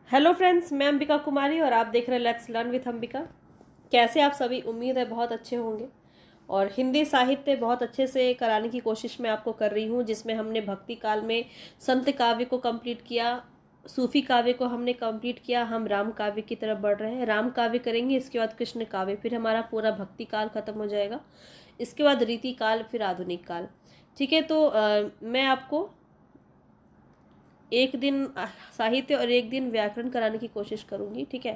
Hello friends, मैं अंबिका कुमारी और आप देख रहे हैं लेट्स लर्न विथ अंबिका। कैसे आप सभी? उम्मीद है बहुत अच्छे होंगे। और हिंदी साहित्य बहुत अच्छे से कराने की कोशिश मैं आपको कर रही हूँ, जिसमें हमने भक्ति काल में संत काव्य को कंप्लीट किया, सूफी काव्य को हमने कंप्लीट किया, हम राम काव्य की तरफ बढ़ रहे हैं। राम काव्य करेंगे, इसके बाद कृष्ण काव्य, फिर हमारा पूरा भक्ति काल खत्म हो जाएगा। इसके बाद रीति काल, फिर आधुनिक काल। ठीक है, तो मैं आपको एक दिन साहित्य और एक दिन व्याकरण कराने की कोशिश करूंगी। ठीक है,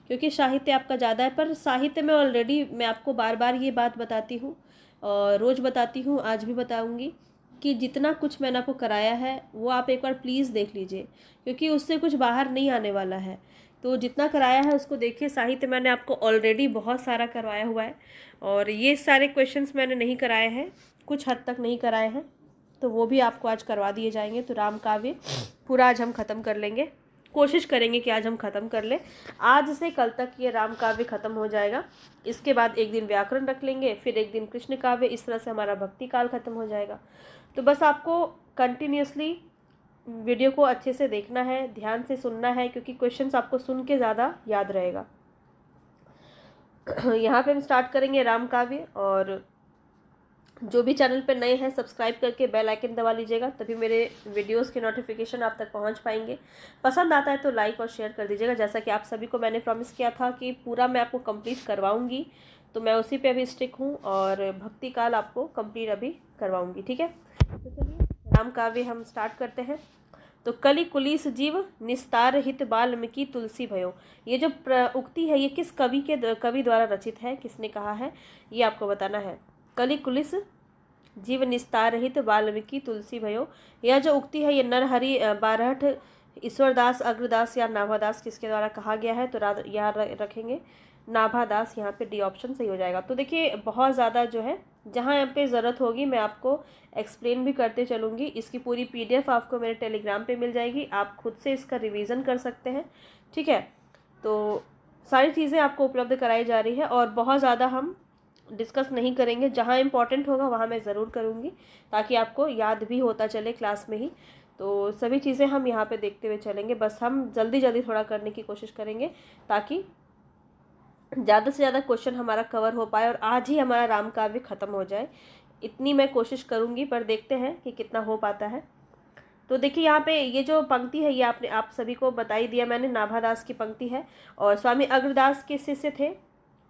क्योंकि साहित्य आपका ज़्यादा है, पर साहित्य में ऑलरेडी मैं आपको बार बार ये बात बताती हूँ और रोज़ बताती हूँ, आज भी बताऊँगी कि जितना कुछ मैंने आपको कराया है वो आप एक बार प्लीज़ देख लीजिए, क्योंकि उससे कुछ बाहर नहीं आने वाला है। तो जितना कराया है उसको देखिए। साहित्य मैंने आपको ऑलरेडी बहुत सारा करवाया हुआ है और ये सारे क्वेश्चंस मैंने नहीं कराए हैं, कुछ हद तक नहीं कराए हैं, तो वो भी आपको आज करवा दिए जाएंगे। तो राम काव्य पूरा आज हम ख़त्म कर लेंगे, कोशिश करेंगे कि आज हम ख़त्म कर लें। आज से कल तक ये राम काव्य ख़त्म हो जाएगा। इसके बाद एक दिन व्याकरण रख लेंगे, फिर एक दिन कृष्ण काव्य, इस तरह से हमारा भक्ति काल ख़त्म हो जाएगा। तो बस आपको कंटिन्यूसली वीडियो को अच्छे से देखना है, ध्यान से सुनना है, क्योंकि क्वेश्चंस आपको सुन के ज़्यादा याद रहेगा। यहाँ पे हम स्टार्ट करेंगे राम काव्य, और जो भी चैनल पर नए हैं सब्सक्राइब करके बेल आइकन दबा लीजिएगा, तभी मेरे वीडियोस के नोटिफिकेशन आप तक पहुंच पाएंगे। पसंद आता है तो लाइक और शेयर कर दीजिएगा। जैसा कि आप सभी को मैंने प्रॉमिस किया था कि पूरा मैं आपको कंप्लीट करवाऊंगी, तो मैं उसी पे अभी स्टिक हूँ और भक्ति काल आपको कंप्लीट अभी करवाऊंगी। ठीक है, तो चलिए राम काव्य हम स्टार्ट करते हैं। तो कलि कुलिस जीव निस्तार हित वाल्मीकि तुलसी भयो। ये जो उक्ति है ये किस कवि द्वारा रचित है, किसने कहा है, ये आपको बताना है। कलि कुलिस जीव निस्तार रहित वाल्मीकि तुलसी भयो। यह जो उक्ति है ये नरहरि बारहठ ईश्वरदास अग्रदास या नाभादास किसके द्वारा कहा गया है, तो यहाँ रखेंगे नाभादास। यहाँ पे डी ऑप्शन सही हो जाएगा। तो देखिए बहुत ज़्यादा जो है, जहाँ यहाँ पे ज़रूरत होगी मैं आपको एक्सप्लेन भी करते चलूँगी। इसकी पूरी PDF आपको मेरे टेलीग्राम पे मिल जाएगी, आप खुद से इसका रिवीजन कर सकते हैं। ठीक है, तो सारी चीज़ें आपको उपलब्ध कराई जा रही है और बहुत ज़्यादा हम डिस्कस नहीं करेंगे। जहाँ इम्पॉर्टेंट होगा वहाँ मैं ज़रूर करूँगी, ताकि आपको याद भी होता चले क्लास में ही। तो सभी चीज़ें हम यहाँ पे देखते हुए चलेंगे, बस हम जल्दी जल्दी थोड़ा करने की कोशिश करेंगे ताकि ज़्यादा से ज़्यादा क्वेश्चन हमारा कवर हो पाए और आज ही हमारा राम काव्य ख़त्म हो जाए। इतनी मैं कोशिश करूँगी, पर देखते हैं कि कितना हो पाता है। तो देखिए यहाँ पे ये जो पंक्ति है ये आप सभी को बता ही दिया मैंने, नाभादास की पंक्ति है और स्वामी अग्रदास के शिष्य थे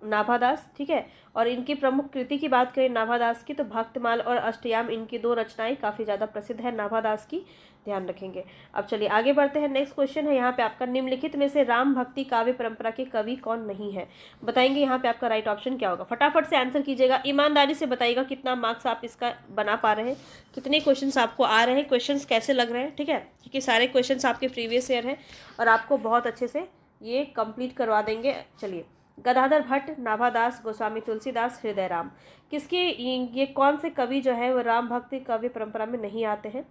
नाभादास। ठीक है, और इनकी प्रमुख कृति की बात करें नाभादास की, तो भक्तमाल और अष्टयाम इनकी दो रचनाएं काफ़ी ज़्यादा प्रसिद्ध है नाभादास की, ध्यान रखेंगे। अब चलिए आगे बढ़ते हैं। नेक्स्ट क्वेश्चन है यहाँ पे आपका, निम्नलिखित में से राम भक्ति काव्य परंपरा के कवि कौन नहीं है, बताएंगे। यहाँ पे आपका राइट ऑप्शन क्या होगा, फटाफट से आंसर कीजिएगा, ईमानदारी से बताइएगा कितना मार्क्स आप इसका बना पा रहे हैं, कितने क्वेश्चन आपको आ रहे हैं, क्वेश्चन कैसे लग रहे हैं। ठीक है, क्योंकि सारे क्वेश्चन आपके प्रीवियस ईयर हैं और आपको बहुत अच्छे से ये कंप्लीट करवा देंगे। चलिए, गदाधर भट्ट, नाभादास, गोस्वामी तुलसीदास, हृदय राम, किसके ये कौन से कवि जो है वो राम भक्ति काव्य परंपरा में नहीं आते हैं।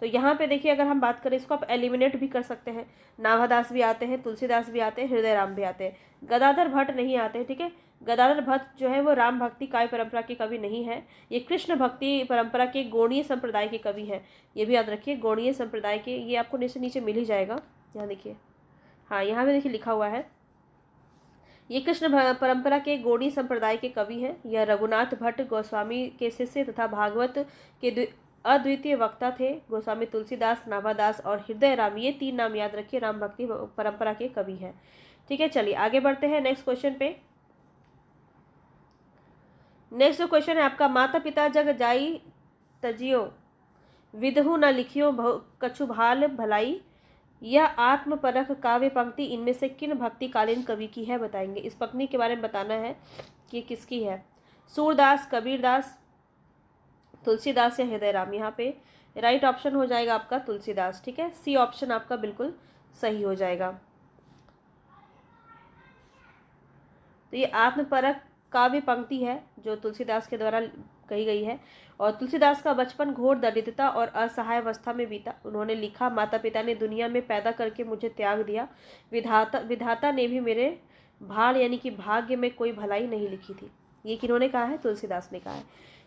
तो यहाँ पे देखिए अगर हम बात करें, इसको आप एलिमिनेट भी कर सकते हैं। नाभादास भी आते हैं, तुलसीदास भी आते हैं, हृदय राम भी आते हैं, गदाधर भट्ट नहीं आते हैं। ठीक है, गदाधर भट्ट जो है वो राम भक्ति काव्य परंपरा के कवि नहीं है, ये कृष्ण भक्ति परंपरा के गौड़ीय संप्रदाय के कवि हैं। ये भी याद रखिए, गौड़ीय संप्रदाय के, ये आपको नीचे नीचे मिल ही जाएगा। यहाँ देखिए, हाँ यहाँ पे देखिए लिखा हुआ है, ये कृष्ण परंपरा के गौड़ी संप्रदाय के कवि हैं। यह रघुनाथ भट्ट गोस्वामी के शिष्य तथा भागवत के अद्वितीय वक्ता थे। गोस्वामी तुलसीदास, नाभादास और हृदय राम, ये 3 नाम याद रखिए, राम भक्ति परंपरा के कवि हैं। ठीक है, चलिए आगे बढ़ते हैं नेक्स्ट क्वेश्चन पे। नेक्स्ट जो क्वेश्चन है आपका, माता पिता जग जाई तजियो विदहु न लिखियो कछु भाल भलाई। यह आत्मपरख काव्य पंक्ति इनमें से किन भक्तिकालीन कवि की है, बताएंगे। इस पंक्ति के बारे में बताना है कि किसकी है, सूरदास, कबीरदास, तुलसीदास या हृदय राम। यहाँ पे राइट ऑप्शन हो जाएगा आपका तुलसीदास। ठीक है, सी ऑप्शन आपका बिल्कुल सही हो जाएगा। तो ये आत्मपरख काव्य पंक्ति है जो तुलसीदास के द्वारा कही गई है। और तुलसीदास का बचपन घोर दरिद्रता और असहाय अवस्था में बीता। उन्होंने लिखा, माता पिता ने दुनिया में पैदा करके मुझे त्याग दिया, विधाता ने भी मेरे भाल यानी कि भाग्य में कोई भलाई नहीं लिखी थी। ये किन्होंने कहा है, तुलसीदास ने कहा है।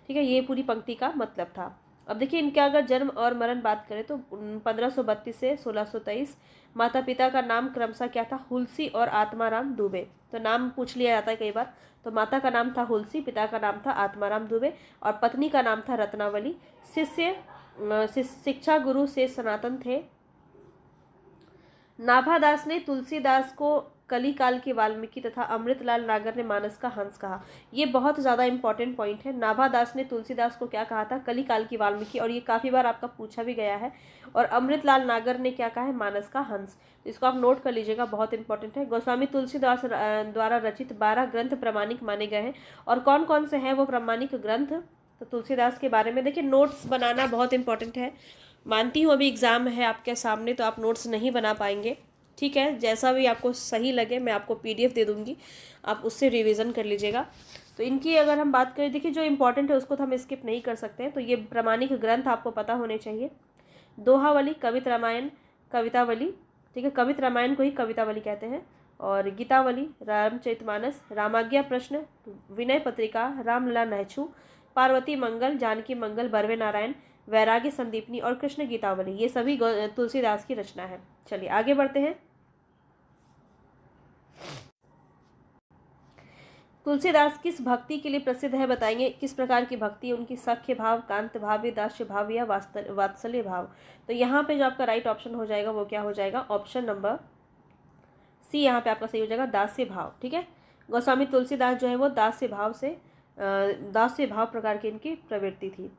ठीक है, ये पूरी पंक्ति का मतलब था। अब देखिए इनके अगर जन्म और मरण बात करें तो 1532 से 1623। माता पिता का नाम क्रमशः क्या था, हुलसी और आत्माराम दुबे। तो नाम पूछ लिया जाता है कई बार। तो माता का नाम था हुलसी, पिता का नाम था आत्माराम दुबे और पत्नी का नाम था रत्नावली। शिक्षा गुरु से सनातन थे। नाभादास ने तुलसीदास को कली काल के वाल्मीकि तथा अमृतलाल नागर ने मानस का हंस कहा। ये बहुत ज़्यादा इंपॉर्टेंट पॉइंट है। नाभादास ने तुलसीदास को क्या कहा था, कली काल की वाल्मीकि, और ये काफ़ी बार आपका पूछा भी गया है। और अमृतलाल नागर ने क्या कहा है, मानस का हंस। इसको आप नोट कर लीजिएगा, बहुत इंपॉर्टेंट है। गोस्वामी तुलसीदास द्वारा रचित 12 ग्रंथ प्रामाणिक माने गए हैं। और कौन कौन से हैं वो प्रामाणिक ग्रंथ, तो तुलसीदास के बारे में देखिए नोट्स बनाना बहुत इंपॉर्टेंट है। मानती हूँ अभी एग्ज़ाम है आपके सामने तो आप नोट्स नहीं बना पाएंगे, ठीक है। जैसा भी आपको सही लगे मैं आपको PDF दे दूँगी, आप उससे रिवीजन कर लीजिएगा। तो इनकी अगर हम बात करें, देखिए जो इंपॉर्टेंट है उसको तो हम स्किप नहीं कर सकते हैं। तो ये प्रामाणिक ग्रंथ आपको पता होने चाहिए। दोहावली, कवित रामायण, कवितावली, ठीक है, कवित रामायण को ही कवितावली कहते हैं। और गीतावली, रामचरितमानस, रामाज्ञा प्रश्न, विनय पत्रिका, रामलला नहछू, पार्वती मंगल, जानकी मंगल, बरवे नारायण, वैराग्य संदीपनी और कृष्ण गीतावली, ये सभी तुलसीदास की रचना है। चलिए आगे बढ़ते हैं। तुलसीदास किस भक्ति के लिए प्रसिद्ध है बताएंगे। किस प्रकार की भक्ति, उनकी सख्य भाव, कांत भाव, दास्य भाव या वात्सल्य भाव। तो यहाँ पे जो आपका राइट ऑप्शन हो जाएगा वो क्या हो जाएगा, ऑप्शन नंबर सी यहाँ पे आपका सही हो जाएगा, दास्य भाव। ठीक है, गोस्वामी तुलसीदास जो है वो दास्य भाव प्रकार की इनकी प्रवृत्ति थी।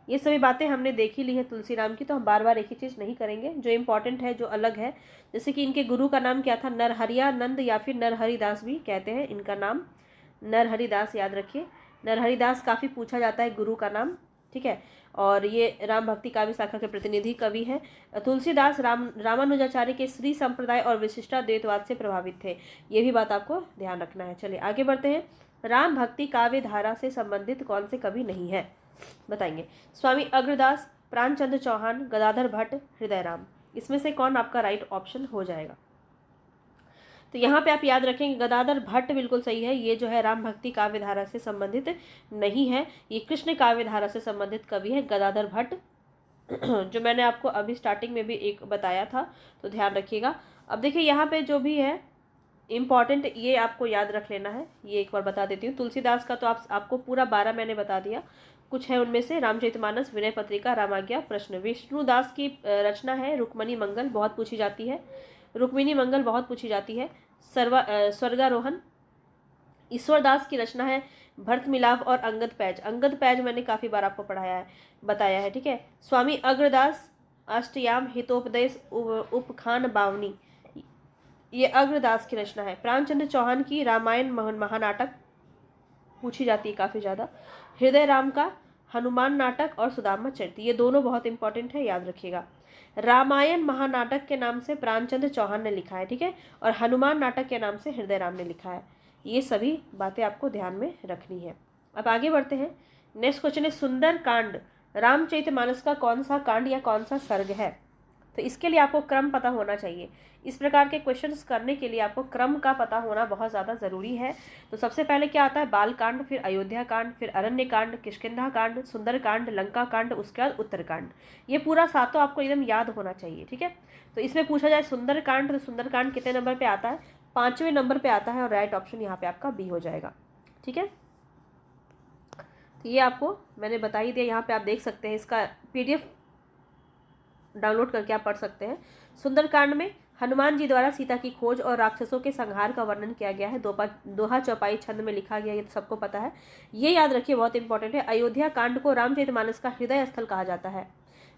ये सभी बातें हमने देख ही ली है तुलसीराम की, तो हम बार बार एक ही चीज़ नहीं करेंगे। जो इंपॉर्टेंट है, जो अलग है, जैसे कि इनके गुरु का नाम क्या था, नरहरियानंद या फिर नरहरिदास भी कहते हैं इनका नाम, नरहरिदास, याद रखिए। नरहरिदास काफ़ी पूछा जाता है गुरु का नाम, ठीक है। और ये राम भक्ति काव्य शाखा के प्रतिनिधि कवि हैं। तुलसीदास रामानुजाचार्य के श्री संप्रदाय और विशिष्टाद्वैतवाद से प्रभावित थे, ये भी बात आपको ध्यान रखना है। चलिए आगे बढ़ते हैं। राम भक्ति काव्य धारा से संबंधित कौन से कवि नहीं है बताएंगे। स्वामी अग्रदास, प्राणचंद्र चौहान, गदाधर भट्ट, हृदयराम, इसमें से कौन आपका राइट ऑप्शन हो जाएगा। तो यहाँ पे आप याद रखेंगे गदाधर भट्ट बिल्कुल सही है। ये जो है राम भक्ति काव्य धारा से संबंधित नहीं है, ये कृष्ण काव्य धारा से संबंधित कवि है गदाधर भट्ट, जो मैंने आपको अभी स्टार्टिंग में भी एक बताया था, तो ध्यान रखिएगा। अब देखिए यहाँ पे जो भी है इम्पॉर्टेंट, ये आपको याद रख लेना है। ये एक बार बता देती हूँ। तुलसीदास का तो आपको पूरा 12 मैंने बता दिया। कुछ है उनमें से रामचरितमानस, विनय पत्रिका, रामाज्ञा प्रश्न। विष्णुदास की रचना है रुक्मिणी मंगल, बहुत पूछी जाती है। रुक्मिणी मंगल बहुत पूछी जाती है। स्वर्गारोहण। ईश्वरदास की रचना है भरत मिलाप और अंगद पैज। अंगद पैज मैंने काफ़ी बार आपको बताया है, ठीक है। स्वामी अग्रदास, अष्टयाम, हितोपदेश, उपखान बावनी, ये अग्रदास की रचना है। प्राणचंद्र चौहान की रामायण महानाटक पूछी जाती है काफ़ी ज़्यादा। हृदय राम का हनुमान नाटक और सुदामा चरित, ये दोनों बहुत इंपॉर्टेंट है, याद रखिएगा। रामायण महानाटक के नाम से प्राणचंद्र चौहान ने लिखा है, ठीक है, और हनुमान नाटक के नाम से हृदय राम ने लिखा है। ये सभी बातें आपको ध्यान में रखनी है। अब आगे बढ़ते हैं। नेक्स्ट क्वेश्चन है सुंदर कांड रामचरितमानस का कौन सा कांड या कौन सा सर्ग है। तो इसके लिए आपको क्रम पता होना चाहिए। इस प्रकार के क्वेश्चंस करने के लिए आपको क्रम का पता होना बहुत ज़्यादा ज़रूरी है। तो सबसे पहले क्या आता है, बाल कांड, फिर अयोध्या कांड, फिर अरण्य कांड, किष्किंधा कांड, सुंदर कांड, लंका कांड, उसके बाद उत्तर कांड। ये पूरा सातों आपको एकदम याद होना चाहिए, ठीक है। तो इसमें पूछा जाए सुंदर कांड, तो सुंदर कांड कितने नंबर पर आता है, 5वें नंबर पर आता है, और राइट ऑप्शन यहाँ पर आपका बी हो जाएगा, ठीक है। तो ये आपको मैंने बता ही दिया। यहाँ पर आप देख सकते हैं, इसका PDF डाउनलोड करके आप पढ़ सकते हैं। सुंदरकांड में हनुमान जी द्वारा सीता की खोज और राक्षसों के संहार का वर्णन किया गया है। दोहा चौपाई छंद में लिखा गया, ये तो सबको पता है, ये याद रखिए, बहुत इंपॉर्टेंट है। अयोध्या कांड को रामचरितमानस का हृदय स्थल कहा जाता है,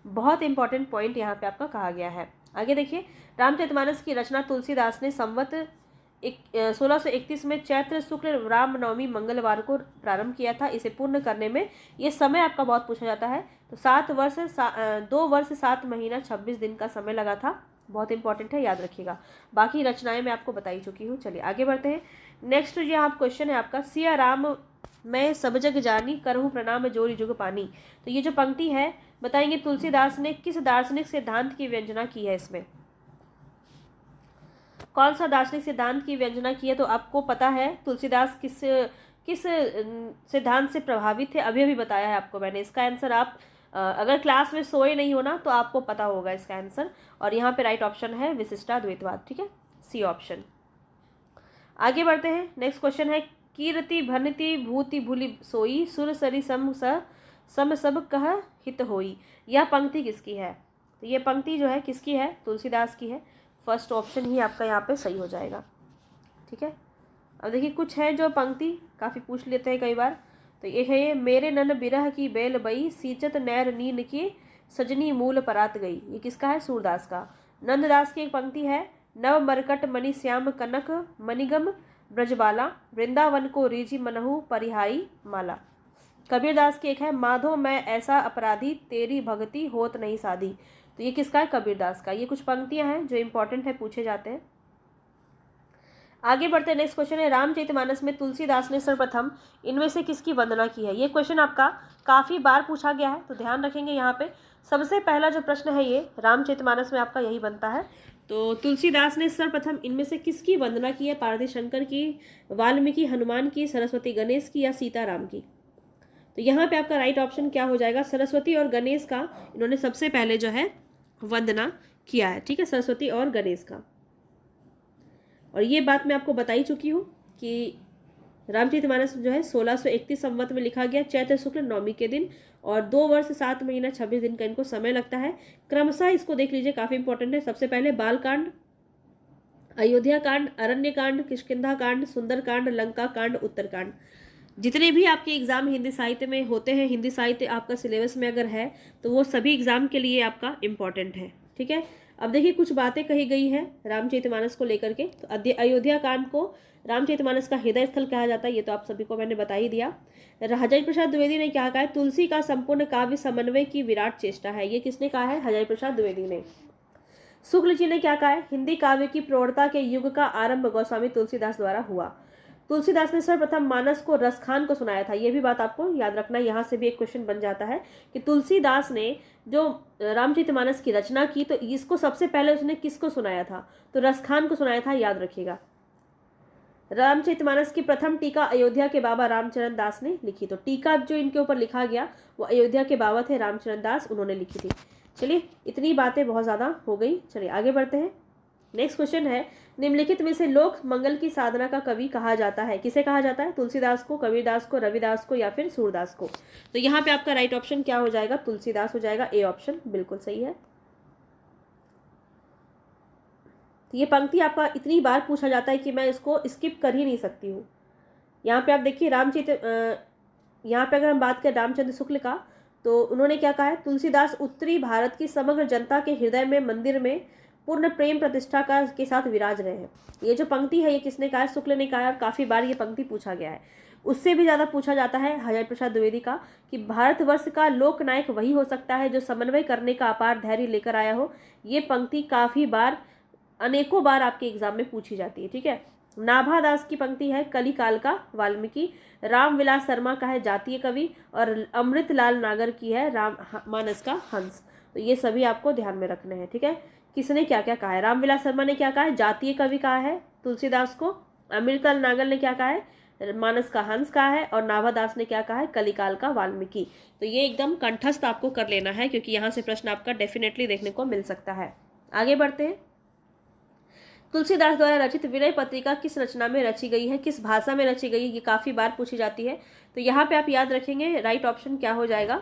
बहुत इंपॉर्टेंट पॉइंट यहाँ पे आपका कहा गया है। आगे देखिए, रामचरितमानस की रचना तुलसीदास ने संवत 1631 में चैत्र शुक्ल रामनवमी मंगलवार को प्रारंभ किया था। इसे पूर्ण करने में ये समय आपका बहुत पूछा जाता है, तो 2 वर्ष 7 महीना 26 दिन का समय लगा था, बहुत इंपॉर्टेंट है, याद रखिएगा। बाकी रचनाएं मैं आपको बताई चुकी हूँ। चलिए आगे बढ़ते हैं। नेक्स्ट ये आप क्वेश्चन है आपका, सिया राम मैं सब जग जानी, करहूँ प्रणाम जोरी जुग पानी। तो ये जो पंक्ति है बताएंगे तुलसीदास ने किस दार्शनिक सिद्धांत की व्यंजना की है। इसमें कौन सा दार्शनिक सिद्धांत की व्यंजना की है, तो आपको पता है तुलसीदास किस सिद्धांत से प्रभावित थे, अभी बताया है आपको मैंने। इसका आंसर आप अगर क्लास में सोए नहीं हो ना तो आपको पता होगा इसका आंसर, और यहाँ पे राइट ऑप्शन है विशिष्टाद्वैतवाद। ठीक है, सी ऑप्शन। आगे बढ़ते हैं। नेक्स्ट क्वेश्चन है कीर्ति भनति भूति भूलि सोई सुर सरि सम सब कह हित होई। यह पंक्ति किसकी है? तो ये पंक्ति जो है किसकी है? तुलसीदास की है। फर्स्ट ऑप्शन ही आपका यहाँ पे सही हो जाएगा। ठीक है, अब देखिए कुछ है जो पंक्ति काफ़ी पूछ लेते हैं कई बार। तो ये है मेरे नन बिरह की बेल बई सींचत नैर नीन की सजनी मूल परात गई। ये किसका है? सूरदास का। नंददास की एक पंक्ति है नव मरकट मणि श्याम कनक मणिगम ब्रजबाला वृंदावन को रीझी मनहु परिहाई माला। कबीरदास की एक है माधो मैं ऐसा अपराधी तेरी भक्ति होत नहीं साधी। तो ये किसका है? कबीरदास का। ये कुछ पंक्तियां हैं जो इंपॉर्टेंट है, पूछे जाते हैं। आगे बढ़ते हैं। नेक्स्ट क्वेश्चन है रामचरितमानस में तुलसीदास ने सर्वप्रथम इनमें से किसकी वंदना की है? ये क्वेश्चन आपका काफ़ी बार पूछा गया है, तो ध्यान रखेंगे यहाँ पे। सबसे पहला जो प्रश्न है ये रामचरितमानस में आपका यही बनता है। तो तुलसीदास ने सर्वप्रथम इनमें से किसकी वंदना की है? पार्वती शंकर की, वाल्मीकि हनुमान की, सरस्वती गणेश की, या सीताराम की? तो यहाँ पे आपका राइट ऑप्शन क्या हो जाएगा? सरस्वती और गणेश का इन्होंने सबसे पहले जो है वंदना किया है। ठीक है, सरस्वती और गणेश का। और ये बात मैं आपको बता ही चुकी हूँ कि रामचरितमानस जो है 1631 संवत में लिखा गया चैत्र शुक्ल नवमी के दिन, और 2 वर्ष 7 महीना 26 दिन का इनको समय लगता है। क्रमशः इसको देख लीजिए, काफ़ी इंपॉर्टेंट है। सबसे पहले बालकांड, अयोध्या कांड, अरण्य कांड, किष्किंधा कांड, सुंदर कांड, लंका कांड, उत्तरकांड। जितने भी आपके एग्जाम हिंदी साहित्य में होते हैं, हिंदी साहित्य आपका सिलेबस में अगर है तो वो सभी एग्जाम के लिए आपका इम्पॉर्टेंट है। ठीक है, अब देखिए कुछ बातें कही गई है रामचरितमानस को लेकर के। तो अयोध्या कांड को रामचरितमानस का हृदय स्थल कहा जाता है, ये तो आप सभी को मैंने बता ही दिया। हजारी प्रसाद द्विवेदी ने क्या कहा है? तुलसी का संपूर्ण काव्य समन्वय की विराट चेष्टा है। ये किसने कहा है? हजारी प्रसाद द्विवेदी ने। शुक्ल जी ने क्या कहा है? हिंदी काव्य की प्रौढ़ता के युग का आरंभ गोस्वामी तुलसीदास द्वारा हुआ। तुलसीदास ने सर्वप्रथम मानस को रसखान को सुनाया था। ये भी बात आपको याद रखना, यहाँ से भी एक क्वेश्चन बन जाता है कि तुलसीदास ने जो रामचरितमानस की रचना की तो इसको सबसे पहले उसने किसको सुनाया था? तो रसखान को सुनाया था, याद रखिएगा। रामचरितमानस की प्रथम टीका अयोध्या के बाबा रामचरण दास ने लिखी। तो टीका जो इनके ऊपर लिखा गया वो अयोध्या के बाबा थे रामचरण दास, उन्होंने लिखी थी। चलिए, इतनी बातें बहुत ज़्यादा हो गई। चलिए आगे बढ़ते हैं। नेक्स्ट क्वेश्चन है निम्नलिखित में से लोक मंगल की साधना का कवि कहा जाता है? किसे कहा जाता है? तुलसीदास को, कबीरदास को, रविदास को, या फिर सूरदास को? तो यहाँ पे आपका राइट ऑप्शन क्या हो जाएगा? तुलसीदास हो जाएगा। ए ऑप्शन बिल्कुल सही है। तो ये पंक्ति आपका इतनी बार पूछा जाता है कि मैं इसको स्किप कर ही नहीं सकती हूँ। यहाँ पे आप देखिए यहाँ पे अगर हम बात करें रामचंद्र शुक्ल का, तो उन्होंने क्या कहा है? तुलसीदास उत्तरी भारत की समग्र जनता के हृदय में मंदिर में पूर्ण प्रेम प्रतिष्ठा के साथ विराज रहे हैं। ये जो पंक्ति है ये किसने कहा है? शुक्ल ने कहा है, और काफ़ी बार ये पंक्ति पूछा गया है। उससे भी ज़्यादा पूछा जाता है हजारी प्रसाद द्विवेदी का कि भारतवर्ष का लोकनायक वही हो सकता है जो समन्वय करने का अपार धैर्य लेकर आया हो। ये पंक्ति काफ़ी बार, अनेकों बार आपके एग्जाम में पूछी जाती है। ठीक है, नाभादास की पंक्ति है कलिकाल का वाल्मीकि, रामविलास शर्मा का है जातीय कवि, और अमृतलाल नागर की है मानस का हंस। तो ये सभी आपको ध्यान में रखने हैं। ठीक है, किसने क्या क्या कहा है? रामविलास शर्मा ने क्या कहा है? जातीय कवि कहा है तुलसीदास को। अमृतलाल नागर ने क्या कहा है? मानस का हंस कहा है। और नाभादास ने क्या कहा है? कलिकाल का वाल्मीकि। तो ये एकदम कंठस्थ आपको कर लेना है, क्योंकि यहाँ से प्रश्न आपका डेफिनेटली देखने को मिल सकता है। आगे बढ़ते हैं। तुलसीदास द्वारा रचित विनय पत्रिका किस रचना में रची गई है? किस भाषा में रची गई है? ये काफ़ी बार पूछी जाती है। तो यहाँ पे आप याद रखेंगे राइट ऑप्शन क्या हो जाएगा?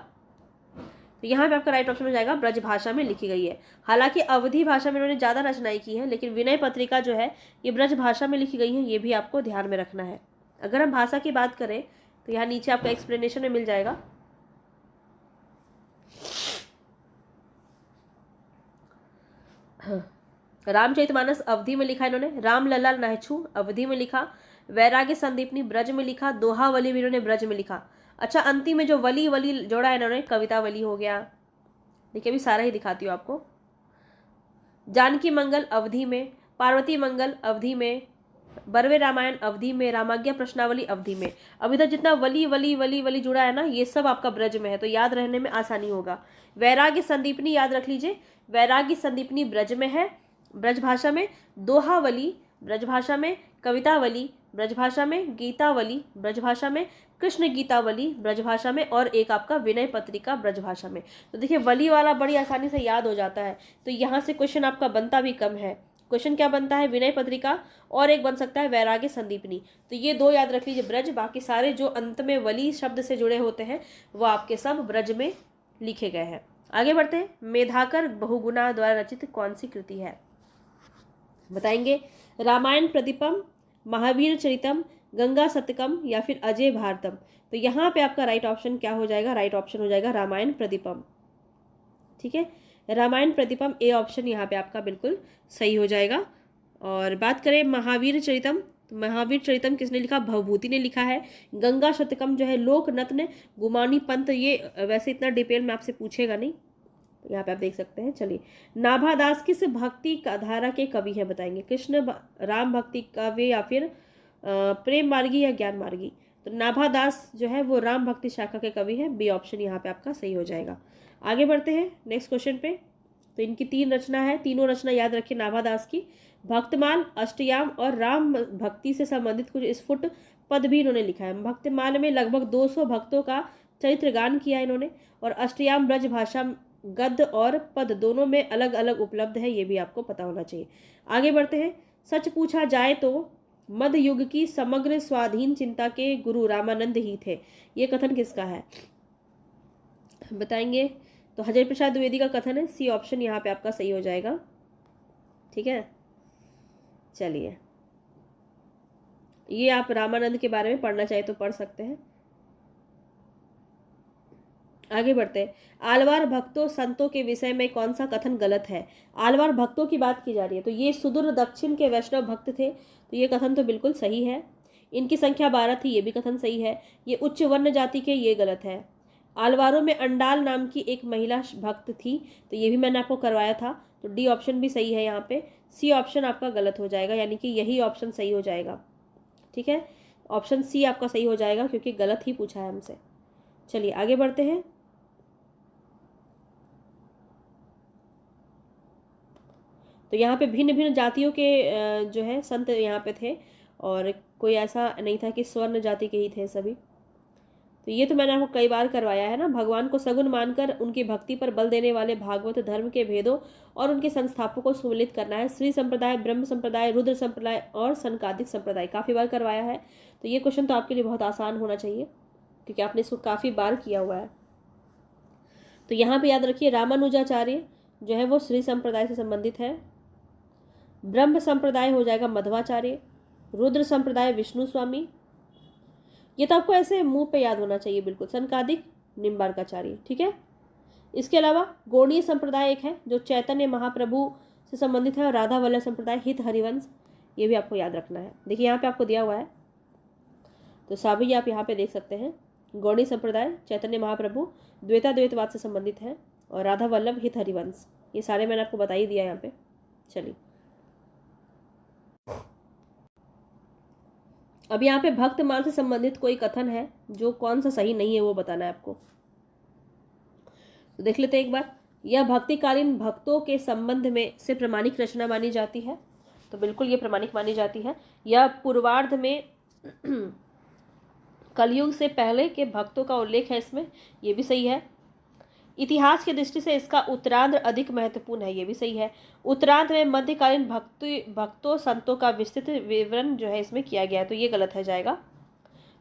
तो यहाँ पे आपका राइट ऑप्शन हो जाएगा ब्रज भाषा में लिखी गई है। हालांकि अवधी भाषा में इन्होंने ज़्यादा रचनाएं की हैं, लेकिन विनय पत्रिका जो है ये ब्रज भाषा में लिखी गई है। ये भी आपको ध्यान में रखना है। अगर हम भाषा की बात करें तो यहाँ नीचे आपका एक्सप्लेनेशन में मिल जाएगा। रामचरितमानस अवधी में लिखा इन्होंने, रामलला नहछू अवधी में लिखा, वैराग्य संदीपनी ब्रज में लिखा, दोहावली भी इन्होंने ब्रज में लिखा। अच्छा, अंतिम में जो वली वली जोड़ा है इन्होंने, कवितावली हो गया। देखिए अभी सारा ही दिखाती हूँ आपको। जानकी मंगल अवधि में, पार्वती मंगल अवधि में, बरवे रामायण अवधि में, रामाज्ञा प्रश्नावली अवधि में। अब इधर जितना वली वली वली वली जुड़ा है ना, ये सब आपका ब्रज में है, तो याद रहने में आसानी होगा। वैराग्य संदीपनी याद रख लीजिए, वैराग्य संदीपनी ब्रज में है, ब्रज भाषा में। दोहावली ब्रज भाषा में, कवितावली ब्रजभाषा में, गीतावली ब्रजभाषा में, कृष्ण गीतावली ब्रजभाषा में, और एक आपका विनय पत्रिका ब्रजभाषा में। तो देखिए वली वाला बड़ी आसानी से याद हो जाता है, तो यहाँ से क्वेश्चन आपका बनता भी कम है। क्वेश्चन क्या बनता है, विनय पत्रिका, और एक बन सकता है वैराग्य संदीपनी। तो ये दो याद रख लीजिए ब्रज, बाकी सारे जो अंत में वली शब्द से जुड़े होते हैं वो आपके सब ब्रज में लिखे गए हैं। आगे बढ़ते हैं। मेधाकर बहुगुणा द्वारा रचित कौन सी कृति है, बताएंगे। रामायण प्रतिपम, महावीर चरितम, गंगा शतकम, या फिर अजय भारतम। तो यहाँ पे आपका राइट ऑप्शन क्या हो जाएगा, राइट ऑप्शन हो जाएगा रामायण प्रतिपम। ठीक है, रामायण प्रतिपम ए ऑप्शन यहाँ पे आपका बिल्कुल सही हो जाएगा। और बात करें महावीर चरितम, तो महावीर चरितम किसने लिखा, भवभूति ने लिखा है। गंगा शतकम जो है लोकनत्न गुमानी पंत, ये वैसे इतना डिटेल में आपसे पूछेगा नहीं, यहाँ पे आप देख सकते हैं। चलिए, नाभादास किस भक्ति धारा के कवि है, बताएंगे। कृष्ण राम भक्ति काव्य, या फिर प्रेम मार्गी, या ज्ञान मार्गी। तो नाभादास जो है वो राम भक्ति शाखा के कवि है, बी ऑप्शन यहाँ पे आपका सही हो जाएगा। आगे बढ़ते हैं नेक्स्ट क्वेश्चन पे। तो इनकी 3 रचना है, तीनों रचना याद रखिए नाभादास की। भक्तमाल, अष्टयाम और राम भक्ति से संबंधित कुछ स्फुट पद भी इन्होंने लिखा है। भक्तमाल में लगभग 200 भक्तों का चरित्र गान किया इन्होंने, और अष्टयाम ब्रज भाषा गद्य और पद दोनों में अलग अलग उपलब्ध है, ये भी आपको पता होना चाहिए। आगे बढ़ते हैं। सच पूछा जाए तो मध्य युग की समग्र स्वाधीन चिंता के गुरु रामानंद ही थे, ये कथन किसका है, बताएंगे। तो हरिहर प्रसाद द्विवेदी का कथन है, सी ऑप्शन यहाँ पे आपका सही हो जाएगा। ठीक है, चलिए ये आप रामानंद के बारे में पढ़ना चाहे तो पढ़ सकते हैं। आगे बढ़ते हैं। आलवार भक्तों संतों के विषय में कौन सा कथन गलत है। आलवार भक्तों की बात की जा रही है, तो ये सुदूर दक्षिण के वैष्णव भक्त थे, तो ये कथन तो बिल्कुल सही है। इनकी संख्या 12 थी, ये भी कथन सही है। ये उच्च वर्ण जाति के, ये गलत है। आलवारों में अंडाल नाम की एक महिला भक्त थी, तो ये भी मैंने आपको करवाया था, तो डी ऑप्शन भी सही है यहाँ पे। सी ऑप्शन आपका गलत हो जाएगा, यानी कि यही ऑप्शन सही हो जाएगा। ठीक है, ऑप्शन सी आपका सही हो जाएगा क्योंकि गलत ही पूछा है हमसे। चलिए आगे बढ़ते हैं। तो यहाँ पे भिन्न भिन्न जातियों के जो है संत यहाँ पे थे, और कोई ऐसा नहीं था कि स्वर्ण जाति के ही थे सभी। तो ये तो मैंने आपको कई बार करवाया है ना। भगवान को सगुण मानकर उनकी भक्ति पर बल देने वाले भागवत धर्म के भेदों और उनके संस्थापकों को सुमिलित करना है। श्री संप्रदाय, ब्रह्म संप्रदाय, रुद्र संप्रदाय और सनकादिक संप्रदाय, काफ़ी बार करवाया है। तो ये क्वेश्चन तो आपके लिए बहुत आसान होना चाहिए क्योंकि आपने इसको काफ़ी बार किया हुआ है। तो यहाँ पे याद रखिए रामानुजाचार्य जो है वो श्री संप्रदाय से संबंधित है। ब्रह्म संप्रदाय हो जाएगा मध्वाचार्य, रुद्र संप्रदाय विष्णु स्वामी, ये तो आपको ऐसे मुंह पे याद होना चाहिए बिल्कुल, सनकादिक निम्बार्काचार्य। ठीक है, इसके अलावा गौड़ीय संप्रदाय एक है जो चैतन्य महाप्रभु से संबंधित है, और राधा वल्लभ संप्रदाय, हित हरिवंश, ये भी आपको याद रखना है। देखिए यहाँ पे आपको दिया हुआ है, तो सभी आप यहाँ पे देख सकते हैं। गौड़ीय संप्रदाय, चैतन्य महाप्रभु, द्वैताद्वैतवाद से संबंधित है, और राधा वल्लभ, हित हरिवंश, ये सारे मैंने आपको बता ही दिया यहाँ पे। चलिए अब यहाँ पे भक्तमाल से संबंधित कोई कथन है जो कौन सा सही नहीं है वो बताना है आपको। तो देख लेते हैं एक बार। यह भक्तिकालीन भक्तों के संबंध में से प्रमाणिक रचना मानी जाती है, तो बिल्कुल ये प्रमाणिक मानी जाती है। यह पूर्वार्ध में कलयुग से पहले के भक्तों का उल्लेख है इसमें, ये भी सही है। इतिहास की दृष्टि से इसका उत्तरार्ध अधिक महत्वपूर्ण है, ये भी सही है। उत्तरार्ध में मध्यकालीन भक्तों संतों का विस्तृत विवरण जो है इसमें किया गया है, तो ये गलत है जाएगा।